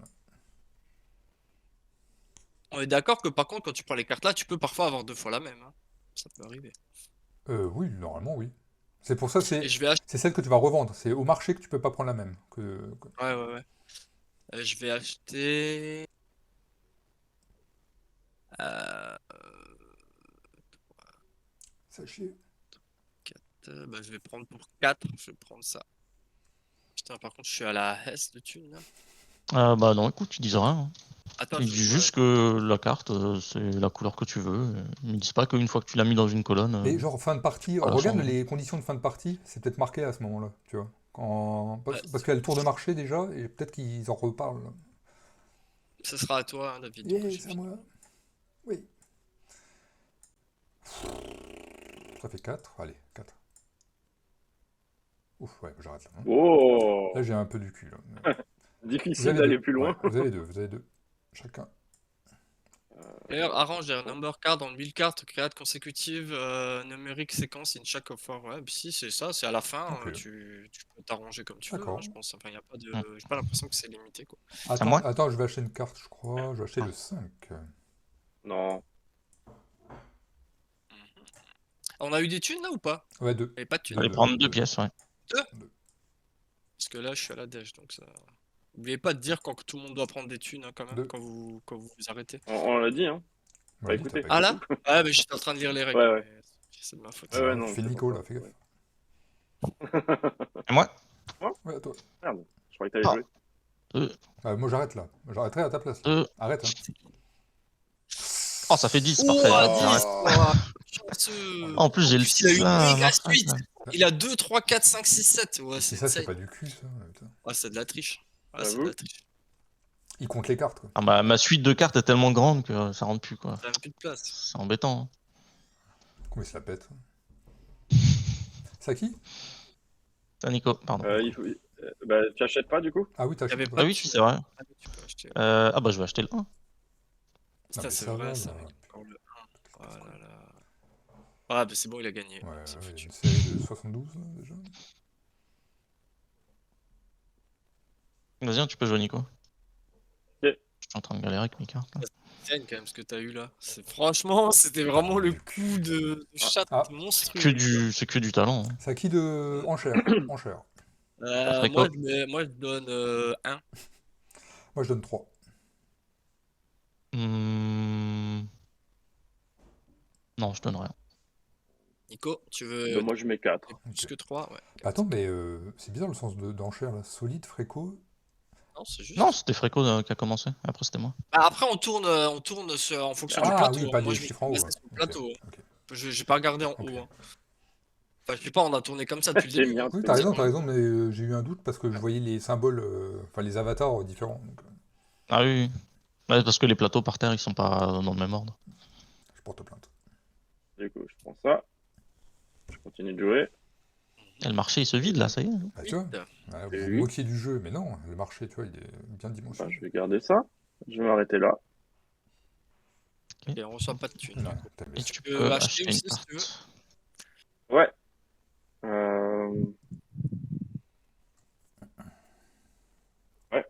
On est d'accord que par contre, quand tu prends les cartes là, tu peux parfois avoir 2 fois la même. Hein. Ça peut arriver. Oui, normalement oui. C'est pour ça, Et je vais acheter. c'est celle que tu vas revendre. C'est au marché que tu peux pas prendre la même. Ouais, ouais, ouais. Je vais acheter. Euh, Sachez. bah, je vais prendre pour 4. Je vais prendre ça. Putain, par contre, je suis à la S de thunes là. Bah non, écoute, ils disent rien, hein. Attends, Ils disent juste que la carte, c'est la couleur que tu veux. Ils disent pas qu'une fois que tu l'as mis dans une colonne. Mais genre fin de partie, Voilà, regarde change. les conditions de fin de partie, c'est peut-être marqué à ce moment-là, tu vois. Parce qu'il y a le tour de marché déjà, et peut-être qu'ils en reparlent. ce sera à toi, hein, David. Yeah, c'est à moi. Oui. Ça fait 4, allez, 4. Ouf, ouais, j'arrête là. Hein. Oh. Là j'ai un peu du cul. Là. Vous Difficile avez d'aller deux. plus loin. Ouais, vous avez deux. Chacun. D'ailleurs, arrange des number cards en 1000 cartes, créate consécutive, numérique séquence in chaque of war. Ouais, puis si, c'est ça, c'est à la fin, Ok. tu peux t'arranger comme tu veux, D'accord. hein, je pense. Enfin, y a pas de. J'ai pas l'impression que c'est limité, quoi. Attends, moi je vais acheter une carte, je crois. Je vais acheter le 5. Non. On a eu des thunes là ou pas? Ouais, 2. Et pas de thunes. Allez Deux, prendre deux. 2 pièces, ouais. Parce que là, je suis à la dèche, donc ça. N'oubliez pas de dire quand tout le monde doit prendre des thunes, hein, quand même, Deux. quand vous vous arrêtez. On l'a dit, hein. Ouais, Bah, t'as écoutez. pas Ah écouté. là? Ouais, mais j'étais en train de lire les règles. Ouais, ouais. mais c'est de ma faute. Ouais, ouais, non. Tu fais c'est Nico pour là, ça. fais gaffe. Et moi? Ouais, à toi. Merde. Je croyais que t'allais Ah. jouer. Moi j'arrête là. J'arrêterai à ta place. Là. 2. Arrête. Hein. Oh, ça fait 10, Oh, parfait. à J'arrête. 10 oh, chanceux. En plus, j'ai le En plus, il a 6 une là, méga Marseille, suite. là. Il a 2, 3, 4, 5, 6, 7. Ouais, C'est c'est ça, c'est insane. pas du cul ça. Putain. Ouais, c'est de la triche. Ouais, c'est de J'avoue. la triche. Il compte les cartes quoi. Ah bah, ma suite de cartes est tellement grande que ça rentre plus, quoi. T'as même plus de place. C'est embêtant, hein. Comment il se la pète? C'est à qui? Ah, Nico, pardon. Bah, tu achètes pas du coup? Ah oui, t'as Il y avait acheté. pas Ah de oui, thunes. c'est vrai. Ah, mais tu peux acheter. Ah bah, je vais acheter le 1. Ah, Putain, mais c'est ça vrai, va, ça. là. Encore le 1. Oh là là. Ah, bah c'est bon, il a gagné. Ouais, C'est ouais, foutu. une série de 72 là, déjà. Vas-y, hein, tu peux jouer, Nico. Ok. Je suis en train de galérer avec mes cartes, là. C'est quand même ce que t'as eu là. Franchement, c'était vraiment le coup de chat Ah. monstrueux. C'est que du talent, hein. C'est à qui de enchère? Enchère. Moi, je donne 1. Moi je donne 3. Non, je donne rien. Nico, tu veux Bah, moi, je mets 4. plus que 3? Ouais. Attends, mais c'est bizarre le sens d'enchère là. Solide, fréco. Non, c'est juste. Non, c'était Fréco qui a commencé. Après, c'était moi. Bah, après, on tourne en fonction du Ah plateau. oui, hein. pas Moi, des je me chiffres suis en haut. basé Ouais. sur le Ok, plateau. Hein. ok. J'ai pas regardé en Ok. haut. Hein. Enfin, je sais pas, on a tourné comme ça depuis le J'aime début. bien Hein. Oui, ce t'as raison, mais j'ai eu un doute parce que je voyais les symboles, enfin les avatars différents. Donc, Ah oui, oui. Ouais, parce que les plateaux par terre, ils sont pas dans le même ordre. je porte plainte. Du coup, je prends ça. Je continue de jouer. Et le marché, il se vide là, ça y est. Bah, tu vois, Huit. ouais, vous Et vous oui. moquiez du jeu, mais non, le marché, tu vois, il est bien Bah, dimensionné. je vais garder ça. Je vais m'arrêter là. Et on reçoit pas de thunes. Ouais, Du coup. t'as Et baissé. tu peux peux acheter acheter une aussi, si tu veux. carte. Ouais. Euh... Ouais.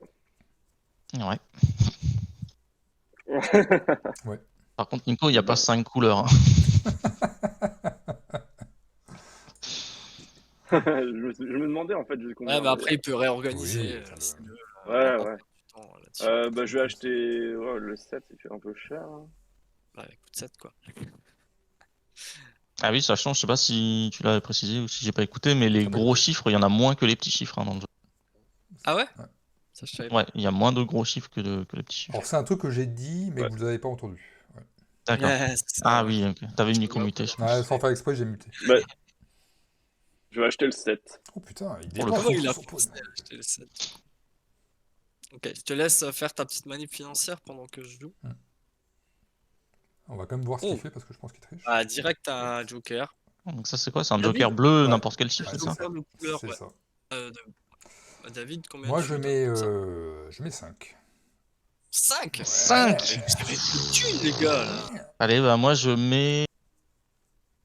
Ouais. Ouais. Par contre, Nico, il n'y a pas Bah. 5 couleurs. Hein. Je me demandais en fait juste combien. Ouais, mais après, il peut réorganiser. Oui, ça le- s'il veut. On va Ouais, pas ouais. perdre du temps là-dessus. Bah, je vais acheter le 7, c'est un peu cher. Hein. Ouais, écoute, 7 quoi. Ah oui, ça change, je sais pas si tu l'avais précisé ou si j'ai pas écouté, mais les T'as pas gros écouté. chiffres, il y en a moins que les petits chiffres hein, dans le jeu. Ah ouais? Ouais. Ça, je savais pas. Ouais, il y a moins de gros chiffres que les petits chiffres. Alors c'est un truc que j'ai dit, mais Ouais. que vous n'avez pas entendu. Ouais. D'accord. Ouais, c'est ça, Ah ouais. oui, ok. T'avais Je une peux pas micro-muté, je voir. Ouais, pense. sans faire exprès, j'ai muté. Bah, je vais acheter le 7. Oh putain, il Pour le dépense Comment il son a son pensé poignet. à acheter le 7? Ok, je te laisse faire ta petite manip financière pendant que je joue. On va quand même voir ce Oh, qu'il fait parce que je pense qu'il triche. ah, direct un joker. Donc ça, c'est quoi? C'est un David, joker bleu, Ouais. n'importe quel chiffre, Ouais, c'est c'est ça? ça. de couleur, C'est ouais. ça. David, combien Moi, tu je lui mets, donnes pour ça? Je mets 5. 5? Ouais. 5! Vous avez plus de thunes, les gars, là. Allez, bah moi je mets...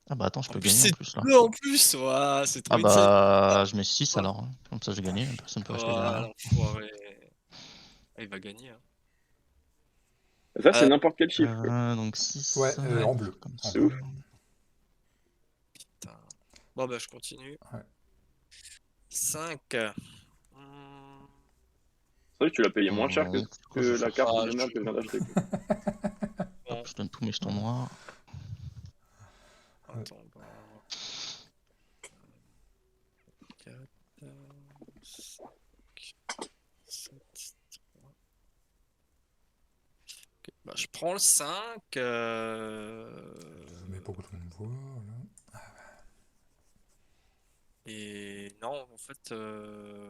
Ah bah attends, je En peux plus, gagner en c'est plus là. bleu en plus. Ouah, c'est trop Ah insane. bah je mets 6 Oh, alors. Hein. Comme ça j'ai gagné, personne peut acheter oh, derrière. l'enfoiré. Ah, il va gagner. Hein. Ça, c'est Euh, n'importe quel chiffre. Quoi. Donc 6, Ouais, en bleu. comme En C'est ça. bleu. ouf. putain. Bon, bah, je continue. Ouais. 5. C'est vrai que tu l'as payé moins cher Donc, que je vais la faire carte Ah, de merde que je viens d'acheter. Quoi. Hop, je donne tous mes jetons noirs. Attends, bah... 4, 5, 7, 3. Ok, bah, je prends le 5. Mais pour que tout le monde voit. Voilà. Et non, en fait,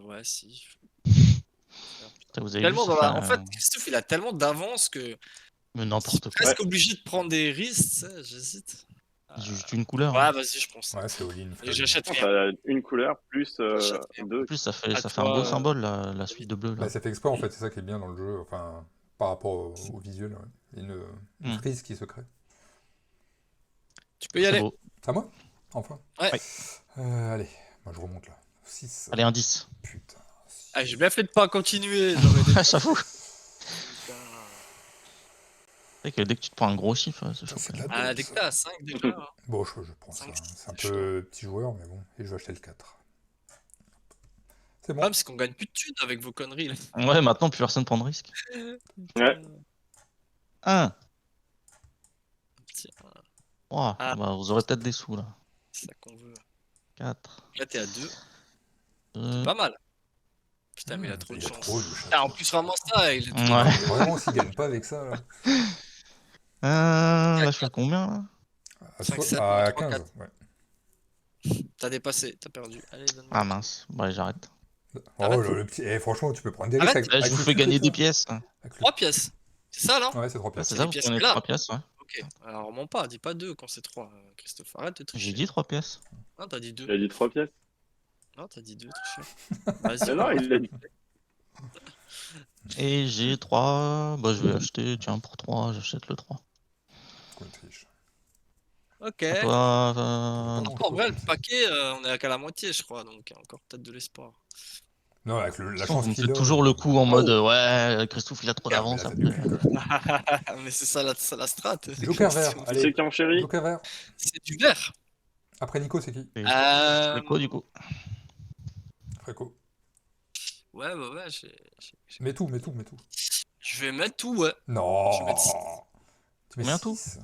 ouais, si. Putain, vous avez vu, Tellement ça dans fait En fait, Christophe, il a tellement d'avance que je mais suis n'importe quoi. presque obligé de prendre des risques, tu sais, j'hésite. J'ai juste une couleur. Ouais, Hein. vas-y, je prends ça. Ouais, c'est all-in. Et j'achète rien. T'as une couleur plus J'achète rien. En 2. plus, ça fait À un beau toi, symbole, la suite de bleu là. Bah, c'est fait exprès en fait, c'est ça qui est bien dans le jeu, enfin, par rapport au visuel. Ouais. Il y a une Hmm. frise qui se crée. tu peux y C'est aller. beau. C'est à moi? Enfin. Ouais. Ouais. Allez, moi je remonte là. 6. Allez, un 10. Putain. Ah, j'ai bien fait de pas continuer. J'aurais des... J'avoue. Putain. C'est vrai que dès que tu te prends un gros chiffre, c'est chaud. C'est quand de même. la Ah, dose. dès que t'as 5 déjà. Hein. Bon, je prends ça. 5, 6, C'est un c'est peu petit joueur, mais bon. Et je vais acheter le 4. C'est Le bon. problème, c'est qu'on gagne plus de thunes avec vos conneries. Là. Ouais, maintenant plus personne prend de risque. Ouais. 1. Tiens, Ouah, Ah. bah, vous aurez peut-être des sous là. c'est ça qu'on veut. 4. Là, t'es à 2. 2. Pas mal. Putain, mais il a trop de Il y a chance. trop de chance. Ah, en plus, vraiment ça, il est trop Ouais. Vraiment, s'il gagne pas avec ça, là. Là, je suis à combien là? À, 5, 7, à 3, 15. 4. Ouais. T'as dépassé, t'as perdu. Allez, donne-moi. Ah mince, bah j'arrête. Oh, Arrête. le petit. Franchement, tu peux prendre des Arrête. risques Je vous le fais truc gagner et des tout. pièces. Avec le- 3 pièces. C'est ça, là Ouais, c'est 3 Ouais, pièces. c'est des ça, vous pièces prenez là. 3 pièces, ouais. Ok, alors mens pas, dis pas 2 quand c'est 3, Christophe. Arrête de tricher. J'ai dit 3 pièces. Non, t'as dit 2. Il a dit 3 pièces. Non, t'as dit 2, tricheur. Vas-y. Mais non, il l'a dit. Et j'ai 3. Bah je vais acheter, tiens, pour 3, j'achète le 3. Qu'on triche. Ok. À toi, En vrai, le paquet, on est qu'à la moitié, je crois, donc il y a encore peut-être de l'espoir. Non, avec la De toute façon, chance vous me qu'il faites a. toujours le coup en mode ouais, Christophe il a trop Ah, mais d'avance là, t'as du après. cul, quand même. Mais c'est ça la strat. Joker vert, Qui allez. c'est qui en chéri? Joker vert. C'est du vert. Après Nico, c'est qui? C'est quoi du coup? Fréco. Ouais, j'ai- Mets tout. je vais mettre tout, ouais. Non. Je vais mettre six. Tu mets Combien tout? 6.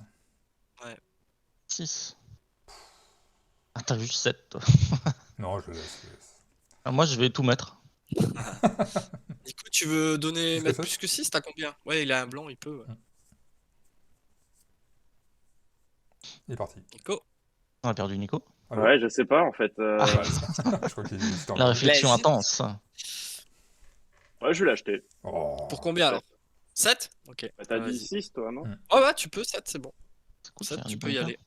6. Ah t'as juste 7 toi. Non, je le laisse. Ah, moi je vais tout mettre. Nico, tu veux donner Plus que mettre sept plus que 6? T'as combien? Ouais, il a un blanc, il peut. Ouais. Il est parti. Nico, On a perdu Nico. Allô? Ouais, je sais pas en fait. Ah, bah, je crois qu'il s'était La endormi. réflexion hésite. intense. Ouais, je vais l'acheter. Oh. pour combien alors? 7? Ok. Bah, t'as dit Vas-y. 6 toi, non? Ouais, ouais, tu peux, 7, c'est bon. Ça coûte 7, cher, tu du peux y bunker. aller.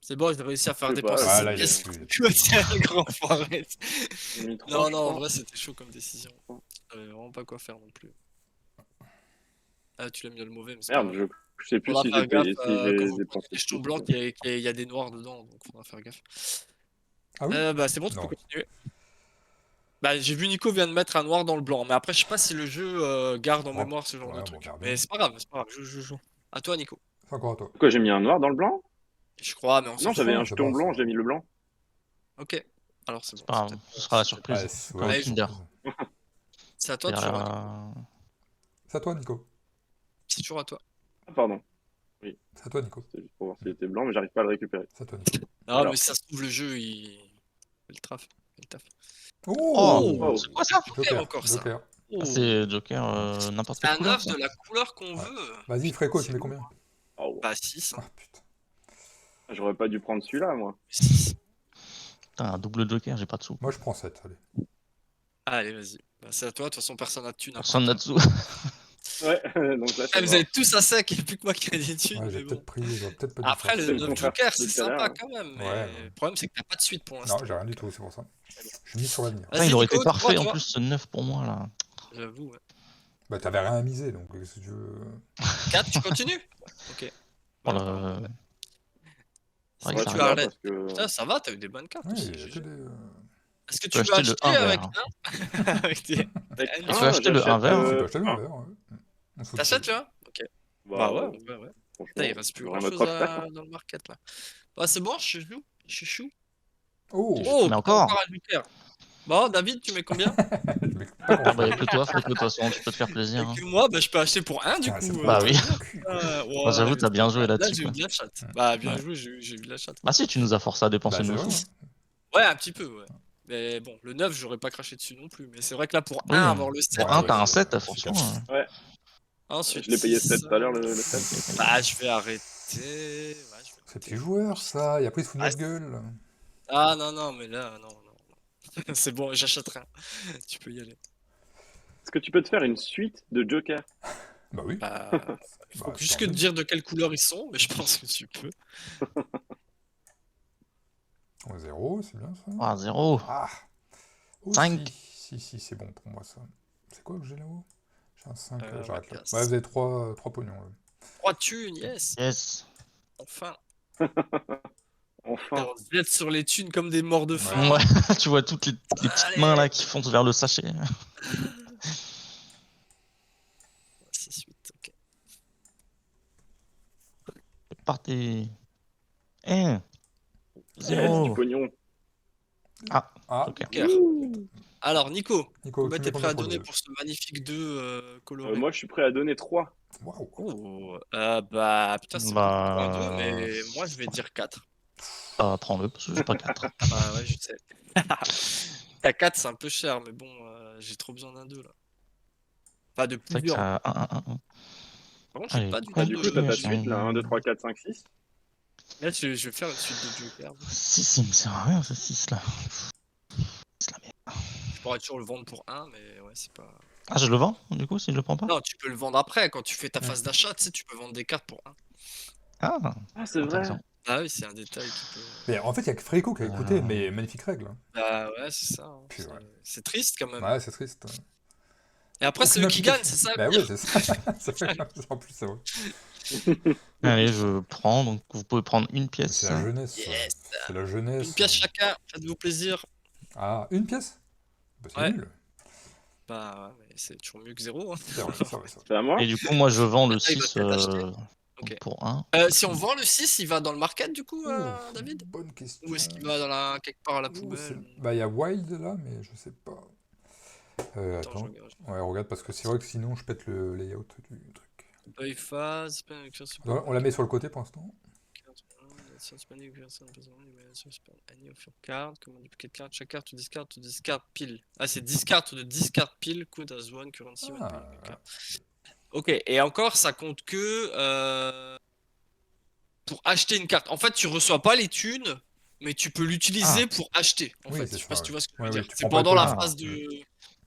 C'est bon, j'ai réussi à faire Je sais pas, dépenser Ah, 7 là, il y a pièces. plus. Tu vois, c'est un grand foiré. J'ai mis 3, Non, je non, en crois. vrai, c'était chaud comme décision. Je savais vraiment pas quoi faire non plus. Ah, tu l'as mis dans le mauvais, mais c'est pas Merde, grave. je sais plus Faudra si faire j'ai gaffe payé, si quand j'ai vous prenez dépensé des jetons plus. blancs, il y a des noirs dedans, donc faudra faire gaffe. Ah oui? Bah, c'est bon, tu peux Non. continuer. Bah, j'ai vu Nico vient de mettre un noir dans le blanc, mais après, je sais pas si le jeu garde en Oh, mémoire ce genre ouais, de on truc. verra bien. Mais c'est pas grave, joue. À toi, Nico. C'est encore à toi. Pourquoi j'ai mis un noir dans le blanc? Je crois, mais on s'en Non, fout. j'avais un c'est jeton bon, blanc, ça. j'ai mis le blanc. Ok. Alors, c'est C'est bon. pas grave, ce sera la surprise. Ouais, Comme ouais, Allez, Kinder. surprise. C'est à toi, toujours à Nico. C'est à toi, Nico. C'est toujours à toi. Ah, pardon. C'est à toi, Nico. C'était juste pour voir s'il était blanc, mais j'arrive pas à le récupérer. C'est à toi, Nico. Non, Alors. mais si ça se trouve, le jeu, il fait le taf. Il fait le taf. Oh, Oh. c'est quoi ça? Joker encore, ça. Joker. Oh. C'est Joker, n'importe C'est quelle un couleur. œuf de la couleur qu'on Ouais. veut. Vas-y, Fréco, tu C'est mets lourd. combien? Oh. Bah, 6. Ah, putain. J'aurais pas dû prendre celui-là, moi. 6. Putain, un double Joker, j'ai pas de sous. Moi, je prends 7, allez. Allez, vas-y. Bah, c'est à toi, de toute façon, personne n'a de thune. Personne n'a de sous. Ouais, donc là, Ah, c'est vous mort. êtes tous à sec, il n'y a plus que moi qui ai des thunes, Ouais, mais j'ai bon. peut-être pris, j'aurais peut-être pas dû Après, faire le C'est le 9 contraire Joker, de c'est tout à l'heure, sympa hein. quand même, mais Ouais, le problème, c'est que t'as pas de suite pour ça. l'instant. Non, j'ai rien du tout, c'est pour ça. Je mise sur l'avenir. Putain, il aurait été Nico, parfait toi, en toi. plus ce 9 pour moi là. J'avoue, ouais. Bah, t'avais rien à miser, donc si tu veux. 4, tu continues? Ok. Oh Bah, là, bah, ouais, Est-ce Ouais, que ça tu tu as vois, arrête. parce que... Putain, ça va, t'as eu des bonnes cartes Ouais, aussi. il y a que GG. des. Est-ce que Tu peux tu veux acheter le acheter 1 avec vert. avec des Avec un Tu Nico? peux acheter le 1 j'achète, vert. Tu peux acheter le un. verre, ouais. On se fout de T'achètes ça. le 1? Ok. Bah, Bah ouais, ouais. franchement, Putain, il reste plus j'aurais grand ma chose croque stack, hein. dans le market là. Bah, c'est bon, je joue. Je chou. Oh! Mais Oh, putain, encore. encore un Joker. Bon, David, tu mets combien? Je mets pas Ah bah grand-chose. y'a que toi, Fréco, de toute façon, tu peux te faire plaisir. Et Hein. que moi, bah, je peux acheter pour 1 du Putain, c'est coup. Bah oui. mon cul, quoi. Bah, j'avoue, t'as bien joué Là, là-dessus. j'ai eu Quoi. de la chatte. Bah, bien Ouais. joué, j'ai eu de la chatte. Bah si, tu nous as forcé à dépenser Bah, c'est nos vrai. sous. Ouais, un petit peu, ouais. Mais bon, le 9, j'aurais pas craché dessus non plus. Mais c'est vrai que là, pour Oui. 1, avoir le 7. Pour 1, Ouais, t'as un ouais, 7, ouais, franchement. super. Ouais, Ensuite, je l'ai payé 7 6, tout à l'heure, le 7. Bah, je vais arrêter. Ouais, je vais C'est arrêter. petit joueur, ça. Et après, il se fout de Ah, notre gueule. Ah non, non, mais là, non, non. C'est bon, j'achèterai un. Tu peux y aller. Est-ce que tu peux te faire une suite de Joker? Bah oui. Bah, Bah, juste tant que de mieux. dire de quelle couleur ils sont, mais je pense que tu peux. Oh, 0, c'est bien ça. Ah, 0. Ah! Oh, 5. Si, c'est bon pour moi, ça. C'est quoi que j'ai là-haut? J'ai un 5, Ouais, j'arrête là. casse. Ouais, vous avez 3 pognons, là. 3 thunes, yes. Yes. Enfin. Enfin. On se jette sur les thunes comme des morts de faim. Ouais, tu vois toutes les petites Allez. mains là qui foncent vers le sachet. 6, 8, ok. Partez. 1. Yes, 0. du pognon. Ah, Ok. Joker. Alors, Nico, Nico, combien tu t'es mets prêt à combien pour donner le pour ce magnifique 2 coloré? Moi, je suis prêt à donner 3. Waouh! Oh, bah, putain, c'est Bah, beaucoup pour un 2, mais moi, je vais dire 4. Bah, prends-le parce que j'ai pas 4. Bah, ouais, je sais. T'as 4, c'est un peu cher, mais bon, j'ai trop besoin d'un 2 là. Pas de C'est vrai que plusieurs. ça. 1, 1, 1, 1. Par contre, j'ai Allez, pas du Bah, tout du de coup, t'as ta jeu. suite, là. 1, 2, 3, 4, 5, 6. Là, je vais faire une suite de Joker. 6, il me sert à rien, ce 6 là. C'est la merde. Je pourrais toujours le vendre pour 1, mais ouais, c'est pas. Ah, je le vends du coup si je le prends pas? Non, tu peux le vendre après. Quand tu fais ta phase d'achat, tu sais, tu peux vendre des cartes pour 1. Ah, Ah, c'est vrai. intéressant. Ah oui, c'est un détail qui peut. Mais en fait, il y a que Fréco qui a écouté, Ah. mais magnifique règle. Hein. Bah ouais, c'est ça. Hein. Puis, ouais. C'est triste quand même. Ouais, c'est triste. Et après, c'est eux qui gagnent, c'est ça? Bah oui, c'est ça. Ça fait en plus, c'est vrai. Allez, je prends, donc vous pouvez prendre une pièce. C'est la jeunesse. ça. Yes. C'est la jeunesse. Une pièce chacun, faites-vous plaisir. Ah, une pièce? Bah, c'est Ouais. nul. Bah ouais, mais c'est toujours mieux que 0. C'est vrai, c'est vrai. C'est à moi? Et du coup, moi je vends le Ah, il va 6 peut-être acheter. Ok. pour 1. Si on vend le 6, il va dans le market du coup, Oh, David? bonne question. Ou est-ce qu'il va dans quelque part à la Oh, poubelle? bah, il y a Wild là, mais je sais pas. Attends, je Attends. regarde. Ouais, regarde, parce que c'est vrai que sinon, je pète le layout du truc. Deuil phase, On la met sur le côté pour l'instant. Any of your cards, command duplicate card, chaque carte tu discardes pile. Ah, c'est discard ou de discard pile, count as one currency when playing a card. Ok, et encore, ça compte que pour acheter une carte. En fait, tu reçois pas les thunes, mais tu peux l'utiliser pour acheter. En Oui, fait, c'est je sais pas ça, si tu ouais. vois ce que je Ouais, veux ouais, dire. tu C'est prends pas le pendant la pognon. phase de.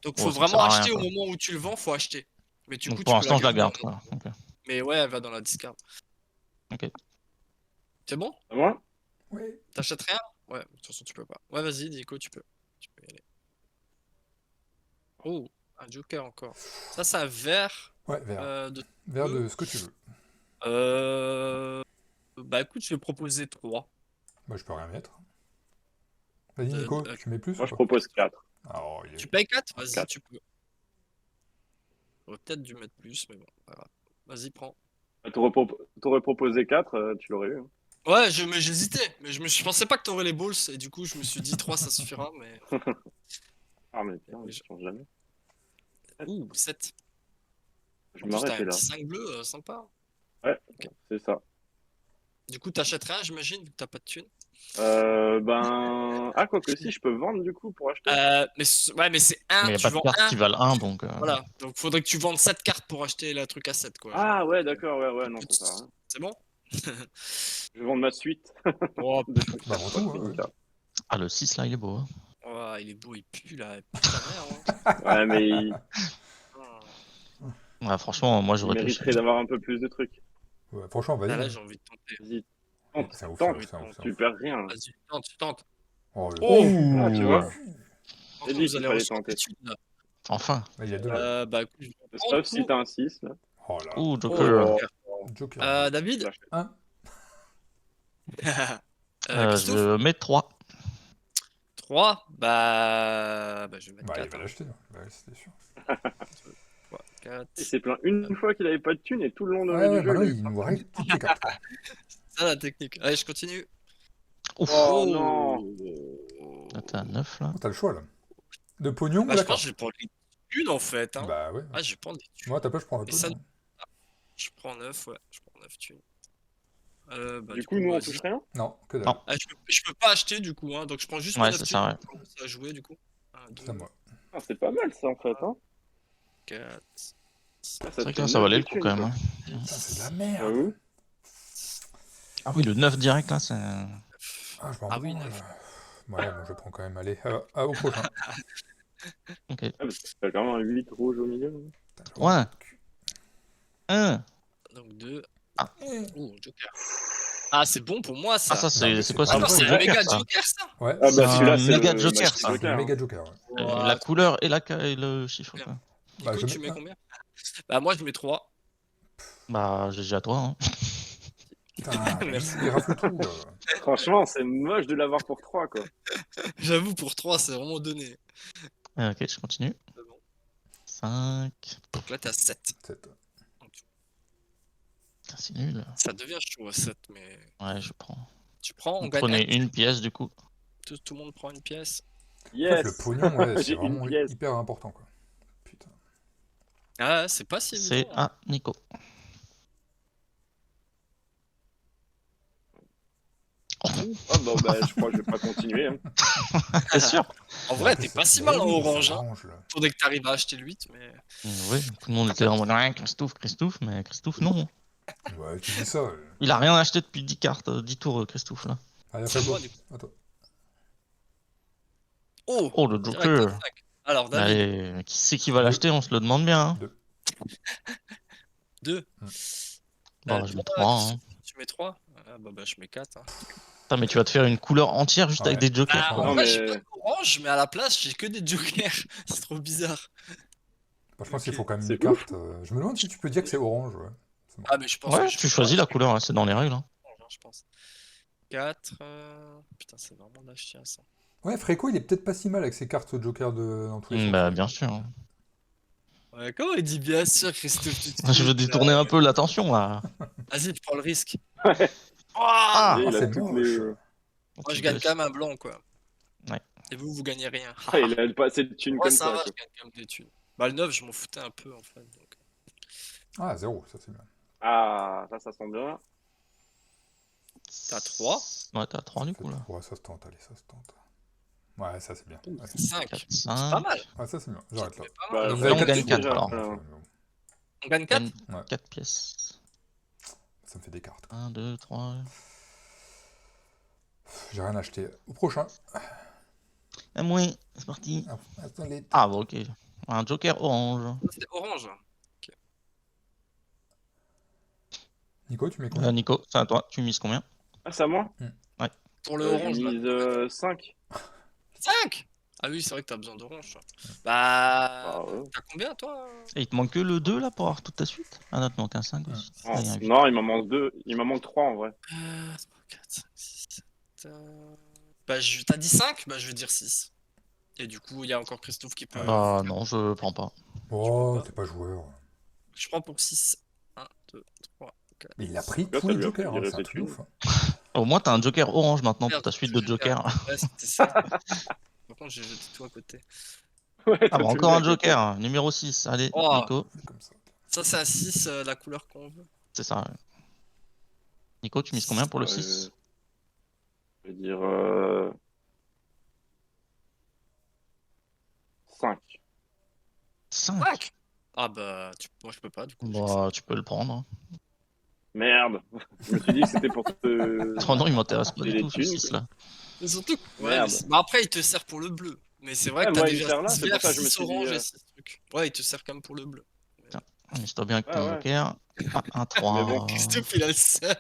Donc, Bon, faut ça vraiment sert à rien, acheter au quoi. moment où tu le vends, faut acheter. Mais du Donc coup, pour tu peux l'instant, je la garder garde, quoi. Ok. Mais ouais, elle va dans la discard. Ok. C'est bon? À moi? Oui. T'achètes rien? Ouais, de toute façon, tu peux pas. Ouais, vas-y, Nico, tu peux. Tu peux y aller. Oh, un joker encore. Ça, c'est un vert Ouais, vert. de. Vert de ce que tu veux. Bah écoute, je vais proposer 3. Bah, je peux rien mettre. Vas-y, Nico, tu mets plus Moi, ou je pas? propose 4. Alors, Tu payes 4? Vas-y, Quatre. tu peux. J'aurais peut-être dû mettre plus, mais bon, pas grave. Vas-y, prends. T'aurais proposé 4, tu l'aurais eu. Hein. Ouais, mais j'hésitais, mais je pensais pas que t'aurais les balls, et du coup, je me suis dit 3 ça suffira, mais. Ah, mais putain, je change jamais. Ouh, 7. Je En plus, t'as m'arrêtais un là. petit 5 bleu, sympa. Ouais, Ok. c'est ça. Du coup, t'achètes rien, j'imagine, vu que t'as pas de thunes. Ah, quoi que si, je peux vendre du coup pour acheter. Ouais, mais c'est Mais 1, il n'y a tu pas de vends cartes 1. qui valent 1, donc. Voilà, donc faudrait que tu vendes 7 cartes pour acheter la truc à 7, quoi. Genre. Ah, ouais, d'accord, ouais, non, ça sert à rien. C'est bon? Je vais vendre ma suite. Oh, de chaque Bah, avant tout, fois, hein, une carte. Ah, le 6 là, il est beau. Hein. oh, il est beau, il pue là, putain merde. Ouais, mais il Ouais, franchement, moi j'aurais pioché. mériterait d'avoir un peu plus de trucs. Ouais, franchement, vas-y. Ah, là, hein. j'ai envie de tenter. Vas-y, C'est un ouf, tente, c'est un ouf, c'est un tu ouf. perds rien. Vas-y, tente. Oh, le... Oh Ah, tu vois, Franchement, j'ai dit vous qu'il allez fallait recevoir des tenter. thunes, là. Enfin. Là, il y a deux là. Bah écoute, je vais en prendre Sauf si tout. t'as un 6, là. Oh là. Ouh, Oh, Joker. Joker. Joker. David? Lâche. Un. Christophe? Je mets 3. 3? Bah je vais mettre Bah, il 4. va l'acheter. Hein. Bah, c'était sûr. 3, 4. Il s'est plaint une fois qu'il avait pas de thunes et tout le long Ouais, du ouais, jeu, maintenant, il a eu il plein. nous règle toutes les cartes. quoi. C'est ça la technique. Allez, je continue. Ouf. Oh non! Là, t'es à 9 là. Oh, t'as le choix, là. De pognon Bah, ou je la pense que carte? je vais prendre les thunes en fait. Hein. Bah, ouais. Ah, je vais prendre les thunes. Moi, à ta place, je prends le Et ça, pognon. je prends 9, ouais. Je prends 9 thunes. Bah, Du coup, nous, on vas-y. touche rien? Non, que dalle. Non. Ah, je peux pas acheter du coup, hein. Donc je prends juste mes Ouais, 9 c'est thunes ça, ouais. pour commencer à jouer du coup. 1, C'est à 2, moi. Ah, c'est pas mal ça en fait, hein? 4. Ah, C'est ça vrai te fait que ça 9 valait de le coup thunes, quand même. quoi. Hein. Putain, c'est de la merde. J'avoue. Ah oui, le 9 direct là, c'est. Ah, je m'en Ah oui, branle. 9. Ouais, bon, je prends quand même. Allez, au prochain. Ok. Ah, parce que t'as quand même un 8 rouge au milieu. Hein. Putain, je Ouais. le cul. 1. Donc 2. Ah. Ouh, Joker. Ah, c'est bon pour moi ça. Ah, ça, Non, mais c'est c'est quoi? pas C'est Ah le non, vrai. c'est un Joker, méga ça. Joker ça. Ouais, Ah, C'est bah celui-là, un c'est méga le Joker, Maxi ça. c'est Joker. le Hein. méga Joker. Ouais. La couleur et, et le chiffre. Bien. Quoi. Bah, Nico, je tu mets mets un. combien? Bah moi je mets 3. Bah, GG à toi. Hein. Putain, mais Merci. il rafle tout. Franchement, c'est moche de l'avoir pour 3, quoi. J'avoue, pour 3, c'est vraiment donné. Ok, je continue. C'est bon. 5. Donc là, t'es à 7. Putain, c'est nul. Ça devient chaud à 7, mais Ouais, je prends. tu prends, on Vous gagne. prenez une pièce du coup. Tout le monde prend une pièce. En fait, Yes! le pognon, ouais, c'est J'ai une vraiment pièce. hyper important, quoi. Putain. Ah, c'est pas si C'est évident. Hein. à Nico. Ah bon, bah, je crois que je vais pas continuer. Hein. T'es sûr? En vrai, En plus, t'es pas si bah mal en oui, orange. ça Hein. arrange, là. Faudrait que t'arrives à acheter le 8, mais. Oui, tout le monde était en mode ouais, Christophe, mais Christophe non. Ouais, tu dis ça. Il a rien acheté depuis 10 cartes, 10 tours, Christophe là. Allez, C'est fais moi, beau. du coup. Attends. Oh! Oh, le Direct à Joker. 5. Alors, David, Allez, qui c'est qui va Deux. l'acheter? On se le demande bien. Hein. 2. Bon, je mets 3. Hein. Tu mets 3? Ah, bah, je mets 4. Hein. Putain, mais tu vas te faire une couleur entière juste avec Ouais. des jokers. Ah, quoi. en Non, vrai, mais- j'ai pas d'orange, mais à la place, j'ai que des jokers. C'est trop bizarre. Bah, je pense qu'il Ok. faut quand même C'est une carte. Je me demande si tu peux dire que c'est orange. Ouais. Ah, mais je pense Ouais, que je tu fais choisis pas, la couleur, hein, c'est dans les règles. Hein. je pense. 4. Putain, c'est vraiment de la chiasse. Hein. Ouais, Fréco, il est peut-être pas si mal avec ses cartes Joker dans tous les sens. Bah, bien sûr. Hein. Ouais, comment il dit bien sûr, Christophe? Tu te Je veux fous, détourner là. un peu l'attention là. Vas-y, tu prends le risque. Ouais. Ah, Et Oh, il a c'est toutes moche. les... Moi, je gagne quand même un blanc, quoi. Ouais. Et vous gagnez rien. Ah, il a pas assez de thunes Ouais, comme ça ça. va, quoi. je gagne quand même des thunes. Bah, le 9, je m'en foutais un peu, en fait. Donc. Ah, 0, ça c'est bien. Ah, ça sent bien. T'as 3. Ouais, t'as 3 du coup là. Ouais, ça se tente, allez, ça se tente. Ouais, ça c'est bien. Ouais, 5. 4, C'est pas 5. mal. ouais, ça c'est bien. J'arrête là. C'est pas Bah, mal. Vous ça avez on quatre gagne pièces 4 déjà, alors. là. Ouais, mais bon, On gagne 4. Ouais. 4 pièces. ça me fait des cartes. 1, 2, 3. J'ai rien acheté. Au prochain. Un moins, c'est parti. Attendez. Ah bon, ok. Un joker orange. C'est orange. Nico, tu mets combien? Nico, c'est à toi. Tu mises combien? Ah, c'est à moi? Pour le Je orange, là. mise 5. 5. Ah oui, c'est vrai que t'as besoin d'orange. toi. Bah. Ah, ouais. T'as combien, toi? Et il te manque que le 2 là pour avoir toute ta suite? Ah non, il te manque un 5 aussi. Oh, Ah, il y a un 8. non, il m'en manque 2. Il m'en manque 3 en vrai. 3, 4, 5, 6, 7. Bah, t'as dit 5? Bah, je vais dire 6. Et du coup, il y a encore Christophe qui peut. Bah non, je prends pas. Oh, pas. t'es pas joueur. Je prends pour 6. 1, 2, 3, 4. Mais il a pris Là, tous ça les lui a fait jokers, hein, virer c'est un ses truc de thunes. ouf. Hein. Au moins, t'as un joker orange maintenant pour Merde, ta suite je de vais faire. joker. Ouais, c'était ça. Par contre, j'ai jeté tout à côté. Ouais, Ah t'as bah tout encore mis à un côté. joker, numéro 6. Allez, Oh. Nico. Comme ça. Ça, c'est à 6, la couleur qu'on veut. C'est ça. Ouais. Nico, tu mises combien pour le 6? Je vais dire 5. 5. 5. Ah bah, moi je peux pas du coup. j'ai que ça. Bah, tu peux le prendre. Merde. Je me suis dit que c'était pour te... Oh non, il m'intéresse pas C'est du les tout ce thunes, 6 quoi. là. Mais surtout, ouais, Merde. bah après il te sert pour le bleu. Mais c'est vrai Ouais, que t'as moi, il me déjà sert là, 6 c'est pour verts, ça que je me 6 suis dit, oranges et 6 trucs. Ouais, il te sert quand même pour le bleu. Amuse-toi bien avec ton Ouais, ouais. joker. Ah, un 3. Mais bon. Christophe il a le seum.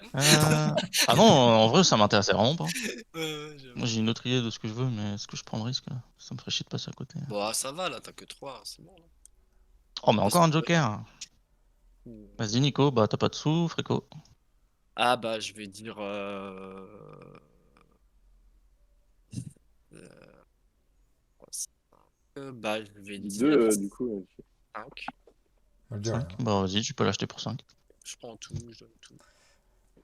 Ah non, en vrai, ça m'intéressait vraiment pas. Ouais, j'avoue. Moi, j'ai une autre idée de ce que je veux, mais est-ce que je prends le risque là? Ça me ferait chier de passer à côté. Bon, ça va là, t'as que 3, c'est bon. Là. Oh, mais encore un Parce que- joker. Vas-y, Nico, bah t'as pas de sous, Fréco. Ah bah je vais dire. Bah je vais dire 2, du coup. 5. Je dis rien. 5. Bah vas-y, tu peux l'acheter pour 5. Je prends tout, je donne tout.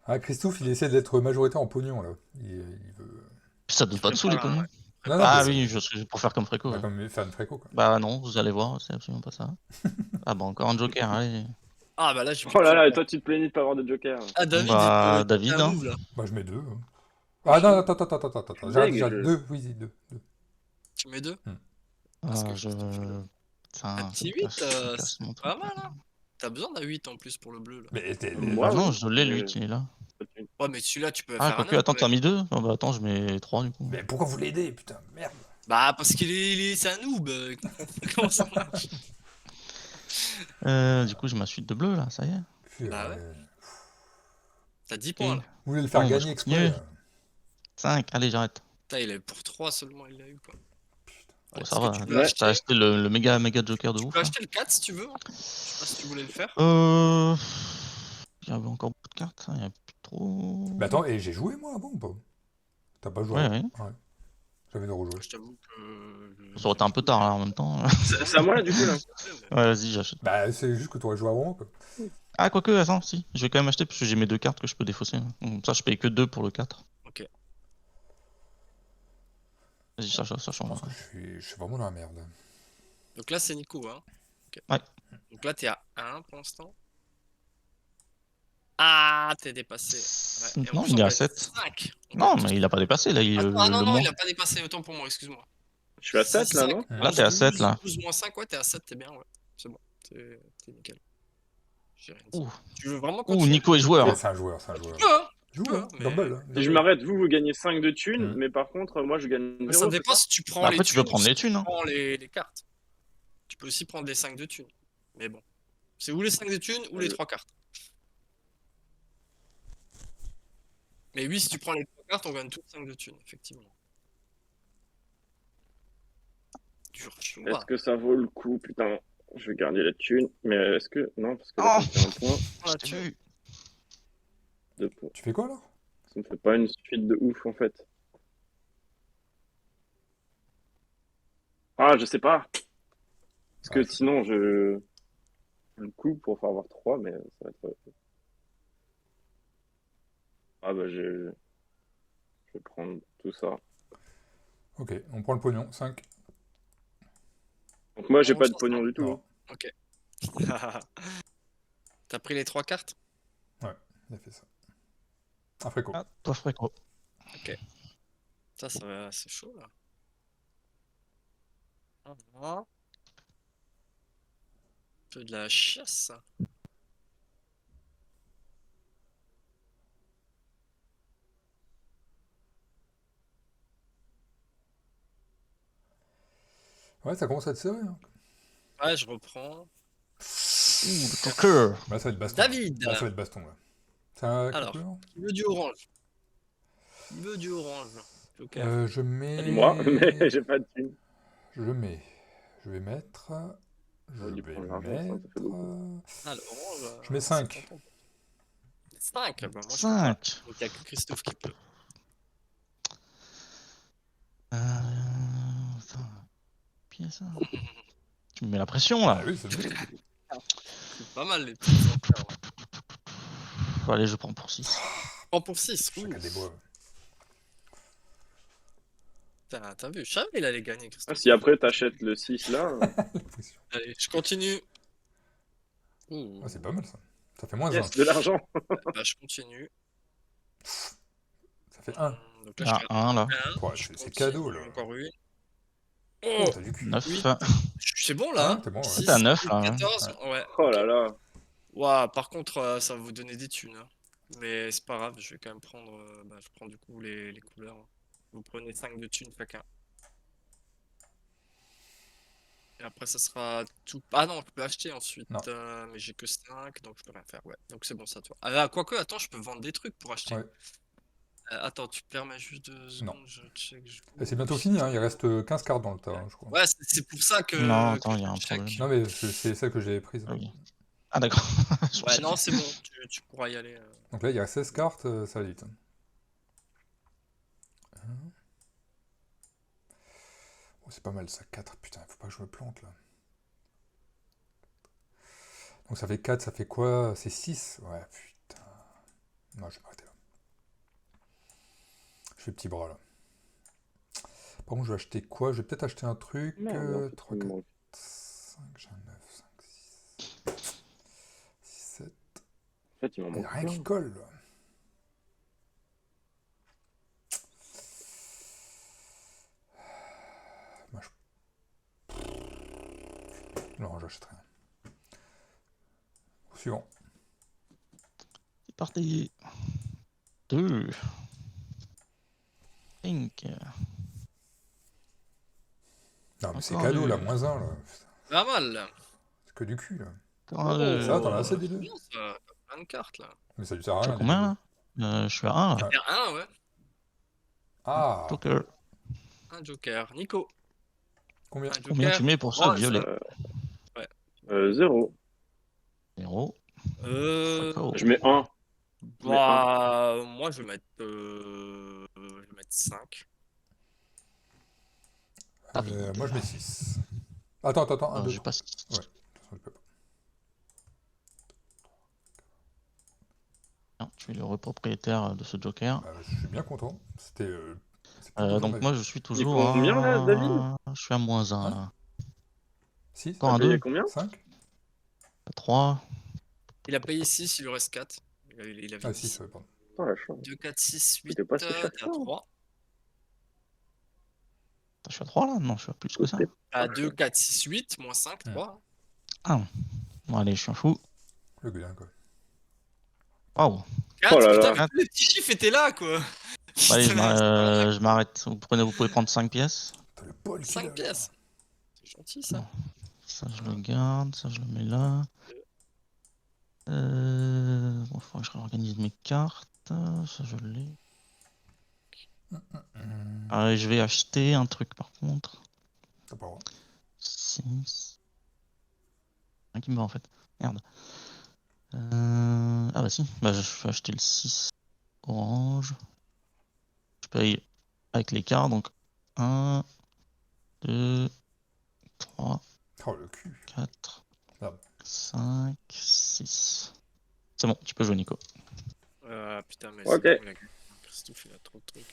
Ah, Christophe, il essaie d'être majoritaire en pognon, là. Il veut... Ça donne pas de sous les pognons. Non, non, Ah mais oui, je suis pour faire comme Fréco. on va Ouais. comme faire une fréco, quoi. Bah non, vous allez voir, c'est absolument pas ça. Ah bah encore un joker, allez. Ah bah là je Oh là là, et toi, tu te plaignais de pas avoir de joker. Ah David, Bah, il David, un hein. move, là. Bah, je mets 2. Ah, non, attends. J'arrête déjà. je- 2, oui, 2. Tu mets 2? Ah, que je... Putain, Un petit ça me 8, casse- ça me casse mon c'est pas truc. mal, hein. T'as besoin d'un 8 en plus pour le bleu, là. Mais t'es... Moi, Ah non, oui. je l'ai, le Mais- 8, il est là. Ouais, mais celui-là, tu peux Ah, faire un quoique, 9. attends, t'as mis 2? Oh, bah attends, je mets 3 du coup. Mais pourquoi vous l'aidez, putain, merde. Bah, parce c'est un noob. Comment ça marche? Du coup, j'ai ma suite de bleu là, ça y est. Purée. Bah ouais. T'as 10 Ok. points, là. Vous voulez le faire Bon, bah, gagner je exprès continue. là. 5, allez, j'arrête. Putain, il est pour 3 seulement, il l'a eu, quoi. Bon, Est-ce ça que va, tu hein. peux Ouais. acheter... T'as acheté le méga joker de Tu ouf. peux Là. acheter le 4 si tu veux. Je sais pas si tu voulais le faire. Il y avait encore beaucoup de cartes, hein, il y a plus trop. Mais attends, et j'ai joué moi avant ou pas? T'as pas joué Ouais, avant? ouais. Ouais. J'avais de rejouer. Je t'avoue que. Ça aurait été un peu tard là en même temps. C'est à moi, là, du coup, là. Ouais, vas-y, j'achète. Bah, c'est juste que t'aurais joué avant, quoi. Ah, quoique, attends, si. Je vais quand même acheter parce que j'ai mes 2 cartes que je peux défausser. Là. Donc, ça, je paye que 2 pour le 4. Ok. Vas-y, ça Je change. pense que je suis vraiment dans la merde. Donc là, c'est Nico, hein. Ok. Ouais. Donc là, t'es à 1 pour l'instant. Ah, t'es dépassé. Ouais. Et en Non, plus, il on est à gagne 7. 5. Non, mais il a pas dépassé là. Ah non, le non, mois. il a pas dépassé. Autant pour moi, excuse-moi. Je suis à 7, là, non? Là, t'es à 7 là. 12 moins 5, ouais, t'es à 7, t'es bien, ouais. C'est bon. T'es nickel. J'ai rien dit. Ouh, Tu veux vraiment Ouh, continuer? Nico est joueur. Ouais, c'est un joueur, c'est un joueur. Tu peux, hein. Joue, peux, hein, mais- Dumble. Hein, Si je Dumble. m'arrête, vous gagnez 5 de thunes, Mhm. mais par contre, moi, je gagne 0. Mais ça dépend si tu prends Bah, les après, tu peux thunes ou prendre si les thunes. Hein. tu prends les cartes. Tu peux aussi prendre les 5 de thunes. Mais bon. C'est ou les 5 de thunes ou les 3 cartes. Mais oui, si tu prends les 3 cartes, on gagne toutes 5 de thunes, effectivement. Dur choix. Est-ce que ça vaut le coup? Putain, je vais garder la thune. Mais est-ce que... Non, parce que là, Oh. ça me fait un point. Ah, Je t'ai vu. 2 points. Tu fais quoi, alors? Ça me fait pas une suite de ouf, en fait. Ah, je sais pas. Parce que Ouais. sinon, je le coupe pour faire avoir 3, mais ça va être... Ah bah, je vais prendre tout ça. Ok, on prend le pognon. 5. Donc moi, j'ai Bon, pas de ça, pognon du tout. Non, Hein. T'as pris les 3 cartes? il a fait ça. Un fréco. Ah, toi, Fréco. Ça va, c'est chaud là. Un peu de la chiasse, ça. Ouais, ça commence à être serré. Hein. Ouais, je reprends. Ouh, le Joker. Là, ça va être baston. David. Là, ça va être baston. Là. C'est un Alors, couleur qui veut du orange? Qui veut du orange? Joker. Je mets. Moi, mais j'ai pas de thune. Je mets. Je vais mettre. Je On va lui vais prendre l'argent, ça fait beaucoup. mettre. Ah, l'orange. Je mets 5. 5. Bah, moi, je peux pas. 5. Donc, il n'y a que Christophe qui peut. Attends, pièce. Tu me mets la pression là. Ah oui, c'est vrai. C'est pas mal les petites affaires. Bon, allez, je prends pour 6. Prends pour 6. Chacun des bois. T'as vu, je savais il allait gagner, Ah, Christophe. si après t'achètes le 6 là, La pression. Allez, je continue. Ouh. Ah, c'est pas mal ça. Ça fait moins 1. yes, de l'argent. Bah, je continue. Ça fait 1. Donc là, je Ah, fais 1 là. Ouais, je c'est continue, cadeau là. Encore une. Oh, Oh, t'as du cul. 9. oui. C'est bon là. Ouais, t'es bon, ouais. Six, T'es à 9 là. Ouais. 14. Ouais. Oh là là. Ouah, par contre, ça va vous donner des thunes. Hein. Mais c'est pas grave, je vais quand même prendre. Bah, je prends du coup les couleurs. Vous prenez 5 de thunes chacun. Et après, ça sera tout. Ah non, je peux acheter ensuite. Non. Mais j'ai que 5, donc je peux rien faire. Ouais, donc c'est bon, ça toi. Ah, quoique, attends, je peux vendre des trucs pour acheter. Ouais. Attends, tu permets juste 2 secondes, je check. Et c'est bientôt fini, hein. Il reste 15 cartes dans le tas, hein, je crois. Ouais, c'est pour ça que. Non, que attends, il y a je un check. problème. Non, mais c'est celle que j'avais prise. Ah oui. Ah d'accord. Je Ouais, pensais non, que- c'est bon, tu pourras y aller. Donc là, il y a 16 cartes, ça va vite. Oh, c'est pas mal ça, 4. Putain, faut pas que je me plante là. Donc ça fait 4, ça fait quoi? C'est 6? Ouais, putain. Non, je vais m'arrêter là. Je fais petit bras là. Par contre, je vais acheter quoi? Je vais peut-être acheter un truc. Merde, 3, il 4, manque. 5, j'ai un 9, 5, 6, 6, 7. En fait, il m'en Il n'y a manque rien qui plein. colle là. Moi, non, j'achète rien. Suivant. C'est parti. 2. Pink. Non, mais c'est Encore cadeau deux. là, moins 1 là. Putain, Pas mal là. c'est que du cul là. Encore un deux. Ça va, t'en as assez des c'est deux? bien, ça. T'as plein de cartes là. Mais ça lui sert à Je suis rien. à des combien deux. là Je suis à 1 là. Ouais. Il y a un, ouais. Ah, Joker. Un joker. Nico. combien? Un joker. Combien tu mets pour ça, Oh, violet? 0. 0. Euh. Fréco. Je mets 1. Bah, moi je vais mettre 5. Moi je mets 6. Attends, 1, 2, J'ai 3. pas. Ouais, de toute façon, je peux pas. Non, je suis le propriétaire de ce Joker. Bah, je suis bien content. C'était. C'est plutôt bien Donc ma moi vie. je suis toujours compte combien, là, David Je suis à moins 1 Hein là. 6, Encore un T'as payé 2. combien? 5? 3. Il a payé 6, il lui reste 4. Il avait Ah, 10. 6, ouais, pardon. Oh la chance. 2, 4, 6, 8. C'était pas si cher que T'es à ça. 3. Je suis à 3 là? Non, je suis à plus que ça. C'était À pas 2, cher. 4, 6, 8, moins 5, 3. Ah. Bon allez, je suis un fou. Le gueulin, quoi. Waouh. 4, Oh là putain, là. mais les petits chiffres étaient là, quoi. Bon, allez, je m'arrête. Vous pouvez prendre 5 pièces. T'as le bol qu'il a, 5 là. pièces. C'est gentil, ça. Ça, je le garde. Ça, je le mets là. Bon, il faudra que je réorganise mes cartes. Ça, je l'ai. Je vais acheter un truc par contre. T'as pas le droit. 6. Un qui me va en fait. Merde. Ah bah si. Bah, je vais acheter le 6 orange. Je paye avec les cartes. Donc 1, 2, 3, Oh, le cul. 4, Merde. 5, 6. C'est bon, tu peux jouer Nico. Putain, mais Ok. c'est bon, Christophe, il a trop de trucs.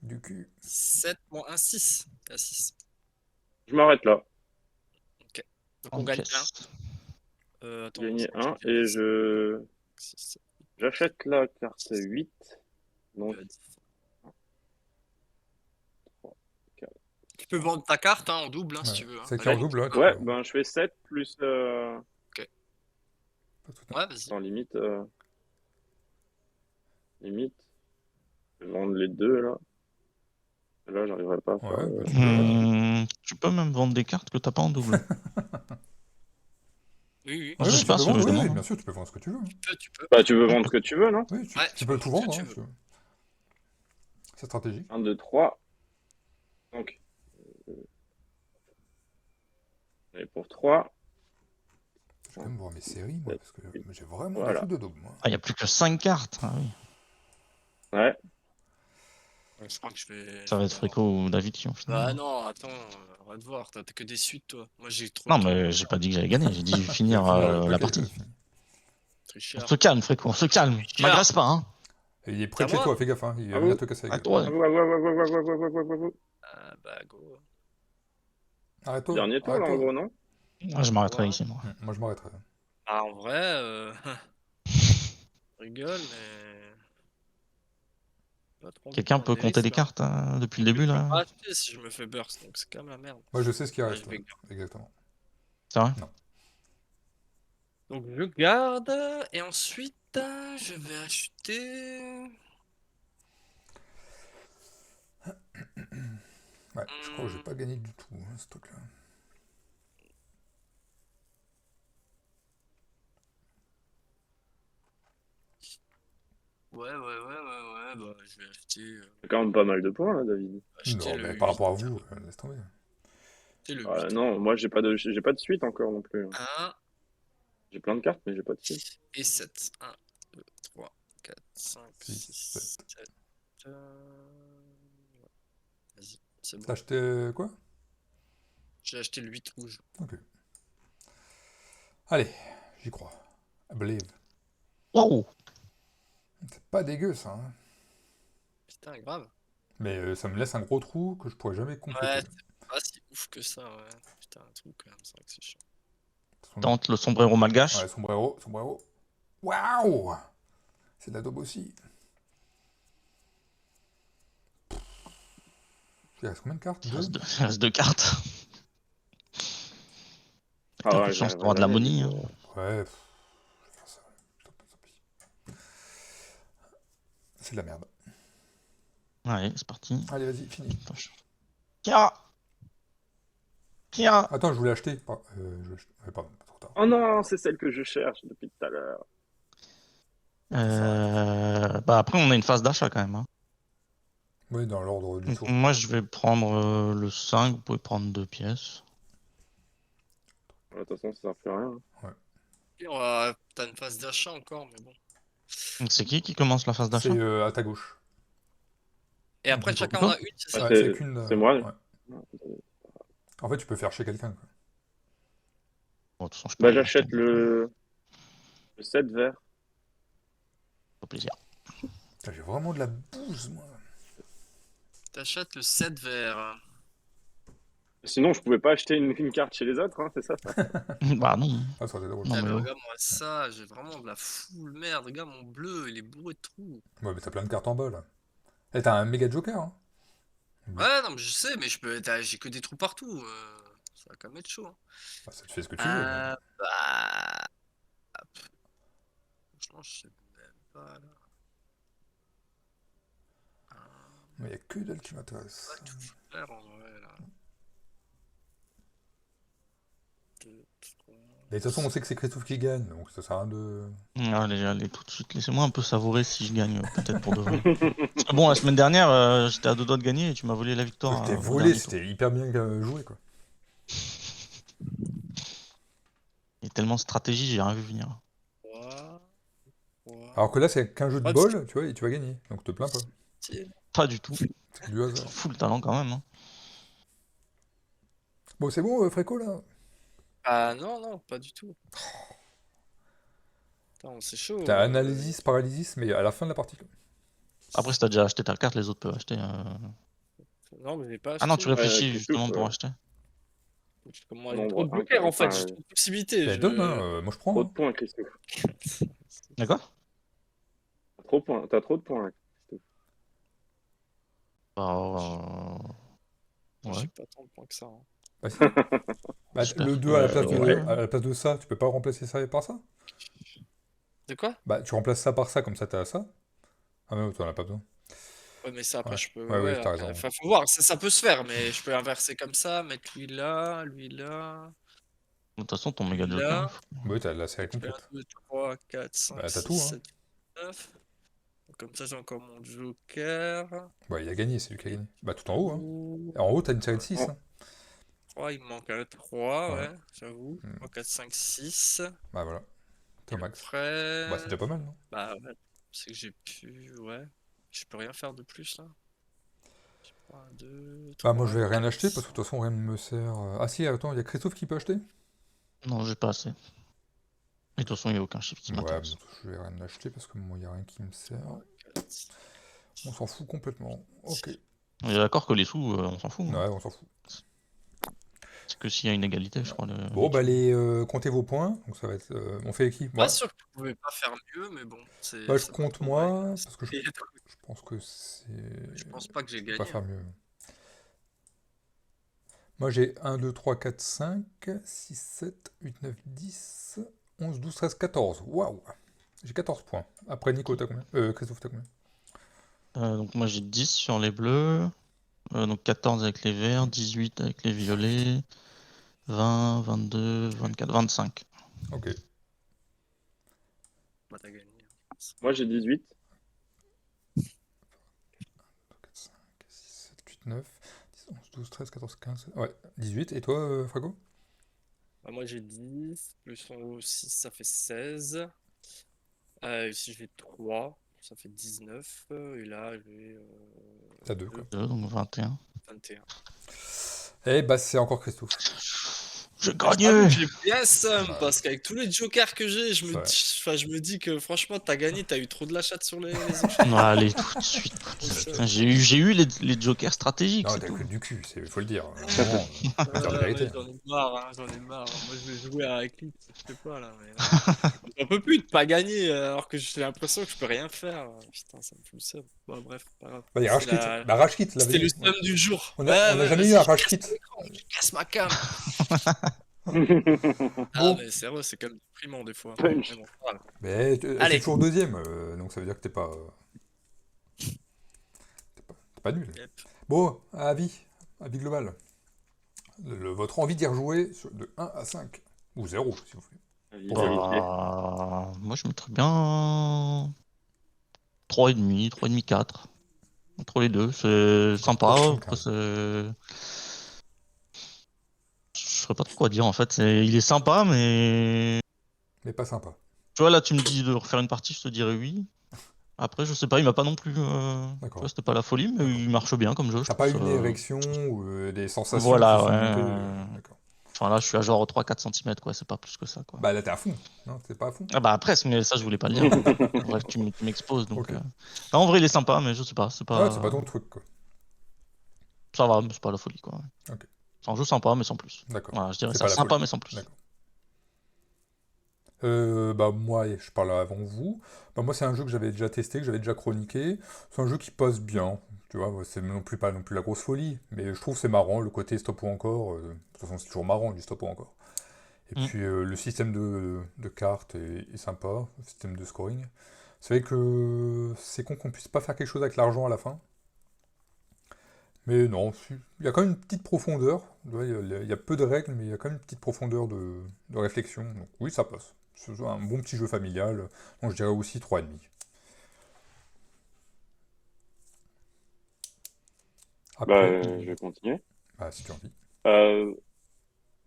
C'est du cul. 7 moins 1, 6. T'es à 6. Je m'arrête là. Donc on En gagne pièces. 1. Attends, J'ai gagné on 1 et je. J'achète la carte 8. Donc, Tu peux vendre ta carte en double si Ouais. tu veux. C'est qui À la en double, ouais, tu ouais, peux. ben je fais 7 plus. Pas tout à- Ouais, vas-y. En limite. Limite. Je vais vendre les deux là. Là, j'arriverai pas à faire. Ouais, bah, tu peux. Tu peux même vendre des cartes que t'as pas en double. Oui, oui. Je Oui, sais tu pas, peux je vendre, oui, demande. bien sûr, tu peux vendre ce que tu veux. Hein. Tu peux. Bah, tu veux vendre ce que tu veux, non? Oui, Ouais, tu peux tout vendre ce que vendre, tu hein, veux. si tu veux. C'est stratégique. 1, 2, 3. Donc. Et pour 3. Je vais quand même voir mes séries, moi, parce que j'ai vraiment Voilà. des trucs de double, moi. Ah, il y a plus que 5 cartes. Ah oui. Ouais. Je crois que je vais. Ça va être Fréco ou David qui ont fini. Bah non, attends, on va te voir. T'as que des suites, toi. Moi, j'ai trop Non, de temps. mais j'ai pas dit que j'allais gagner, j'ai dit finir Finir le la paquet, partie. fini. On Tricheur. se calme, Fréco, on se calme. Tricheur. M'agresse pas, hein. Et il est près de C'est à chez moi toi, fais gaffe, hein. Il va Ah venir oui. te casser la À gueule. toi. Ah, ouais. Ah bah, go. Arrête-toi. Dernier tour, là, en arrête-toi. gros, non? Ah, je m'arrêterai Ouais. ici, moi. Moi, je m'arrêterai. Ah, en vrai, je rigole, mais. Pas trop envie de Quelqu'un prendre peut compter risques, des cartes depuis le début, Je peux là? pas acheter si je me fais burst, donc c'est quand même la merde. Moi, je sais ce qui Ouais, reste. je vais ouais. Exactement. C'est vrai? Donc je garde et ensuite je vais acheter. Ouais, je crois que j'ai pas gagné du tout, hein, ce truc-là. Ouais, bah je vais acheter, C'est quand même pas mal de points, là, David. Non, le mais par rapport à 8. vous, laisse tomber. Acheter le 8. Non, moi, j'ai pas de suite encore non plus. 1 J'ai plein de cartes, mais j'ai pas de suite. et 7. 1, 2, 3, 4, 5, Six, 6, sept. 7. Vas-y, c'est bon. T'as acheté quoi? J'ai acheté le 8 rouge. Ok. Allez, j'y crois. I believe. Waouh! C'est pas dégueu, ça. Hein. Putain, grave. Mais ça me laisse un gros trou que je pourrais jamais compléter. Ouais, c'est pas si ouf que ça, ouais. Putain, un trou quand même, c'est vrai que c'est chiant. Tente le sombrero malgache. Ouais, sombrero. Waouh! C'est de la daube aussi. Il reste combien de cartes? Il Deux. reste 2 cartes. Ah T'as ouais, peu de chance, j'arriverai t'auras de la jamais, money. du Hein. coup. Ouais, je vais faire ça. Tant pis. C'est de la merde. Allez, c'est parti. Allez, vas-y, fini. Kira! Kira! Attends, je voulais acheter. Pardon, pas trop tard. Oh non, c'est celle que je cherche depuis tout à l'heure. Bah après, on a une phase d'achat quand même. Hein. Oui, dans l'ordre du Donc, tour. moi, je vais prendre le 5. Vous pouvez prendre 2 pièces. De toute façon, ça sert plus à rien. Et t'as une phase d'achat encore, mais bon. Donc, c'est qui commence la phase d'achat? C'est à ta gauche. Et après, Plutôt. chacun en a une, c'est ça? Ah, Ouais, c'est- c'est qu'une. c'est moi. Ouais. En fait, tu peux faire chez quelqu'un. Quoi. Bon, de toute façon, je peux Bah, rien j'achète acheter, le 7 vert. au plaisir. Putain, j'ai vraiment de la bouse, moi. T'achètes le 7 vert. Sinon, je pouvais pas acheter une carte chez les autres, hein, c'est ça? Bah non. Ah, ça aurait été drôle. Non, Eh mais ben, oh. regarde-moi ça, j'ai vraiment de la full merde. Regarde mon bleu, il est bourré de trous. Ouais, mais t'as plein de cartes en bas, là. Et t'as un méga joker, hein. Ouais, non, mais je sais, mais j'ai que des trous partout. Ça va quand même être chaud. Hein. Bah, ça te fait ce que tu veux. mais- Bah. Franchement, je sais même pas là. Mais y a que dalle qui m'intéresse. Pas tout faire en vrai là. 2, 3. Mais de toute façon, on sait que c'est Christophe qui gagne, donc ça sert à rien de. Allez, tout de suite. Laissez-moi un peu savourer si je gagne, peut-être pour de vrai. Parce que bon, la semaine dernière, j'étais à 2 doigts de gagner et tu m'as volé la victoire. Je t'ai au volé, dernier tour. c'était hyper bien joué, quoi. Il y a tellement de stratégie, j'ai rien vu venir. 3. Alors que là, c'est qu'un jeu de Ouais, bol, tu vois, et tu vas gagner. Donc te plains pas. Pas du tout. C'est que du hasard. Full talent quand même. Hein. Bon, c'est bon, Fréco, là. Ah non, pas du tout. Attends, c'est chaud. T'as analysis, paralysis, mais à la fin de la partie. Quoi. Après, si t'as déjà acheté ta carte, les autres peuvent acheter. Non, mais j'ai pas Ah non, acheté. tu réfléchis tu justement touches, pour ouais. acheter. Moi, j'ai Nombre trop de un, jokers en fait, enfin, j'ai trop de possibilités. Mais donne, hein, moi je prends. Trop Hein. de points, Christophe. D'accord? t'as trop de points, là, Christophe. Bah, Moi, ouais. j'ai pas tant de points que ça. Hein. Bah, si. Bah, J'espère le 2 que- à la place ouais. à la place de ça, tu peux pas remplacer ça par ça? De quoi? Bah, tu remplaces ça par ça, comme ça t'as ça. Ah mais t'en as pas besoin. Ouais, mais ça, après, Ouais, je peux. ouais, ouais, Ouais, t'as après, raison. enfin, faut voir. Ça peut se faire, mais je peux inverser comme ça, mettre lui là, lui là, De toute façon, ton méga lui joker, là. Oui, t'as la série Donc, je fais 1, complète. 2, 3, 4, 5, Bah, t'as 6, tout, hein. 7, 9. Comme ça, j'ai encore mon joker. Bah, il a gagné, c'est lui qui a Et gagné. Bah, tout en haut, hein. tout. Et en haut, t'as une série de 6, Oh, hein. 3, il me manque un 3, Voilà. ouais, j'avoue. Hmm. 3, 4, 5, 6. Bah, voilà. T'es Et au max. après. Bah, c'est déjà pas mal, non? Bah, ouais. C'est que j'ai pu. Ouais. Je peux rien faire de plus là. 1, 2, Bah, moi, 3, je vais rien 4, acheter, parce que de toute façon, rien ne me sert. Ah si, attends, il y a Christophe qui peut acheter? non, j'ai pas assez. Et de toute façon, il n'y a aucun chiffre qui Ouais, m'intéresse. bon, je vais rien acheter, parce que moi, il y a rien qui me sert. 3, 4. On s'en fout complètement. Ok. On est d'accord que les sous, on s'en fout. Ouais, Hein. on s'en fout. C'est que s'il y a une égalité, je crois. Bon, bah, comptez vos points. Donc, ça va être. On fait qui? Pas Moi? sûr que vous pouvez pas faire mieux, mais bon, Bah, je ça peut compte toujours aller. moi, parce que je Je pense que c'est. pense pas que j'ai Je peux pas gagné. faire Hein. mieux. Moi j'ai 1, 2, 3, 4, 5, 6, 7, 8, 9, 10, 11, 12, 13, 14. Waouh! J'ai 14 points. Après Nico, t'as combien? Christophe, t'as combien? Donc moi j'ai 10 sur les bleus, donc 14 avec les verts, 18 avec les violets, 20, 22, 24, 25. Ok. Bah, t'as gagné. moi, j'ai 18. 4, 5, 6, 7, 8, 9, 10, 11, 12, 13, 14, 15. Ouais, 18. Et toi, Frago? Bah, moi j'ai 10, plus en 6, ça fait 16. Ici j'ai 3, ça fait 19. Et là j'ai T'as 2, quoi. 2, donc 21. 21. Eh bah, c'est encore Christophe. J'ai Je t'avoue gagné! que j'ai bien somme Ouais. parce qu'avec tous les jokers que j'ai, Ouais. je me dis que franchement t'as gagné, t'as eu trop de la chatte sur les enchères. Non, allez, tout de suite. Putain, j'ai eu les jokers stratégiques, Non, c'est t'as tout. que du cul, faut le dire. Vraiment, faut dire la vérité. Ouais, j'en ai marre, hein, j'en ai marre. Moi je vais jouer à Eclipse, je sais pas là. Mais j'en peux plus de pas gagner alors que j'ai l'impression que je peux rien faire. Putain, ça me fout le seum. Bon, bref, pas grave. Bah, il y a Rage Kit. Bah, Rage Kit, C'était le l'avez-vous. seum du jour. On Ouais, a ouais, jamais vas-y, eu un je Rage casse Kit. mon écran, je casse ma cam. Ah, Bon, mais c'est vrai, c'est quand même déprimant des fois. Punch. Mais bon, voilà. mais t'es Allez. toujours deuxième, donc ça veut dire que t'es pas nul. Yep. Bon, avis global. Votre envie d'y rejouer de 1 à 5. Ou 0, si vous voulez. Avis vérifié. Moi je mettrais bien 3,5, 3,5, 4. Entre les deux, c'est sympa. Prochain, Après, quand même. je saurais pas trop quoi dire en fait. Il est sympa, mais Mais pas sympa. tu vois, là tu me dis de refaire une partie, je te dirais oui. Après, je sais pas, il m'a pas non plus. Tu D'accord. vois, c'était pas la folie, mais D'accord. il marche bien comme jeu, je T'as pas trouve une ça. érection ou des sensations qui Voilà, sont ouais. montées. D'accord. Enfin là, je suis à genre 3-4 cm, quoi, c'est pas plus que ça, quoi. Bah là, t'es à fond. Non, t'es pas à fond. Ah bah presque, mais ça, je voulais pas le dire. Bref, tu m'exposes, donc. Ok. Non, en vrai, il est sympa, mais je sais pas, Ah, c'est pas ton truc, quoi. Ça va, mais c'est pas la folie, quoi. Ok. C'est un jeu sympa, mais sans plus. D'accord. Voilà, je dirais C'est ça, pas la sympa, folie. mais sans plus. D'accord. Bah moi, je parle avant vous. Bah moi, c'est un jeu que j'avais déjà testé, que j'avais déjà chroniqué. C'est un jeu qui passe bien. Tu vois, c'est pas non plus la grosse folie, mais je trouve que c'est marrant le côté stop ou encore. De toute façon, c'est toujours marrant du stop ou encore. Et Mm. puis le système de cartes est sympa, le système de scoring. C'est vrai que c'est con qu'on puisse pas faire quelque chose avec l'argent à la fin. Mais non, il y a quand même une petite profondeur. Il y a peu de règles, mais il y a quand même une petite profondeur de réflexion. Donc oui, ça passe. C'est un bon petit jeu familial. Donc je dirais aussi 3,5. Bah, Après, je vais continuer. si tu as envie.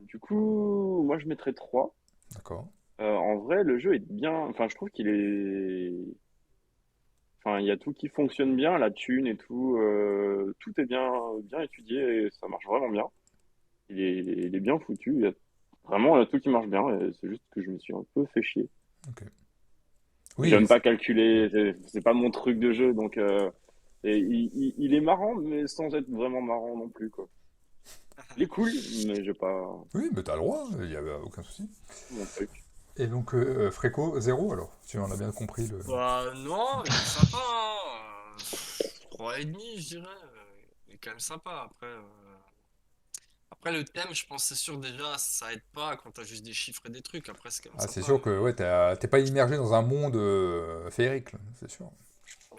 Du coup, moi, je mettrais 3. D'accord. En vrai, le jeu est bien. Enfin, je trouve qu'il est. Enfin, il y a tout qui fonctionne bien, la thune et tout. Tout est bien étudié et ça marche vraiment bien. Il est bien foutu. Il y a vraiment tout qui marche bien. Et c'est juste que je me suis un peu fait chier. Ok. Oui, J'aime pas calculer. C'est pas mon truc de jeu. Donc, et il est marrant, mais sans être vraiment marrant non plus, quoi. Il est cool, mais j'ai pas oui, mais t'as le droit, il n'y a aucun souci. mon truc. Et donc, Fréco, 0 alors, si on a bien compris le... Bah non, il est sympa, hein. 3,5, je dirais. Il est quand même sympa. Après le thème, je pense, c'est sûr, déjà, ça aide pas quand t'as juste des chiffres et des trucs. Après, c'est quand même Ah, c'est sympa. sûr que ouais, t'es pas immergé dans un monde féerique, là, c'est sûr.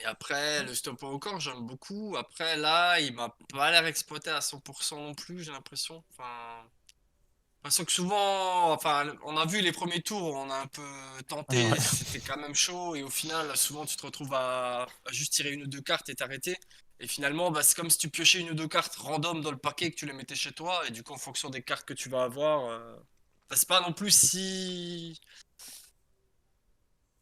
Et après, le stop au corps, j'aime beaucoup. Après, là, il m'a pas l'air exploité à 100% non plus, j'ai l'impression. Enfin, j'ai l'impression que souvent, enfin, on a vu les premiers tours, on a un peu tenté, Ouais. c'était quand même chaud. Et au final, souvent, tu te retrouves à juste tirer une ou deux cartes et t'arrêter. Et finalement, bah, c'est comme si tu piochais une ou deux cartes random dans le paquet que tu les mettais chez toi. Et du coup, en fonction des cartes que tu vas avoir, bah, c'est pas non plus si.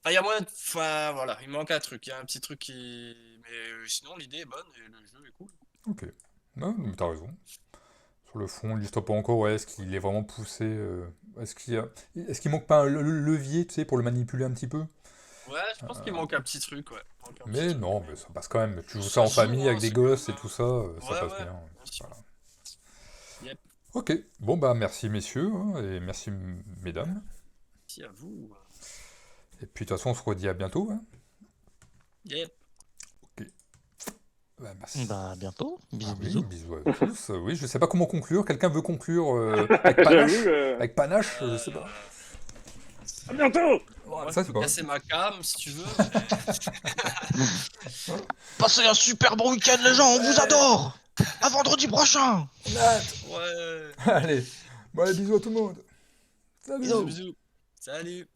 Enfin, il y a moyen de. Enfin, voilà, il manque un truc. Il y a un petit truc qui. Mais sinon, l'idée est bonne et le jeu est cool. Ok. Non, mais t'as raison. Sur le fond, l'histoire pas encore, ouais, est-ce qu'il est vraiment poussé est-ce qu'il manque pas un levier, tu sais, pour le manipuler un petit peu? Ouais, je pense qu'il manque un petit truc, ouais. Il manque un petit Mais truc, non, mais mais ça passe quand même. Tu joues ça ça en se joue, famille hein, avec des c'est quand même. gosses et tout ça, ça Ouais, passe ouais, bien. bien sûr. Voilà. Yep. Ok, bon bah merci messieurs, hein, et merci mesdames. Merci à vous. Et puis de toute façon, on se redit à bientôt, hein. Yep. Ok. Bah, merci. Bah, à bientôt. Ah Bisous, oui, bisous. bisous à tous. Oui, je sais pas comment conclure. Quelqu'un veut conclure avec J'avoue, panache? Avec panache, je sais pas. à bientôt! Ouais, Moi, je ça, c'est peux pas. casser ma cam si tu veux, Passez un super bon week-end, les gens, on vous adore! À vendredi prochain! Nat. mais. Ouais. Allez. Bon, allez, bisous à tout le monde. Bisous, Salut. bisous. Salut.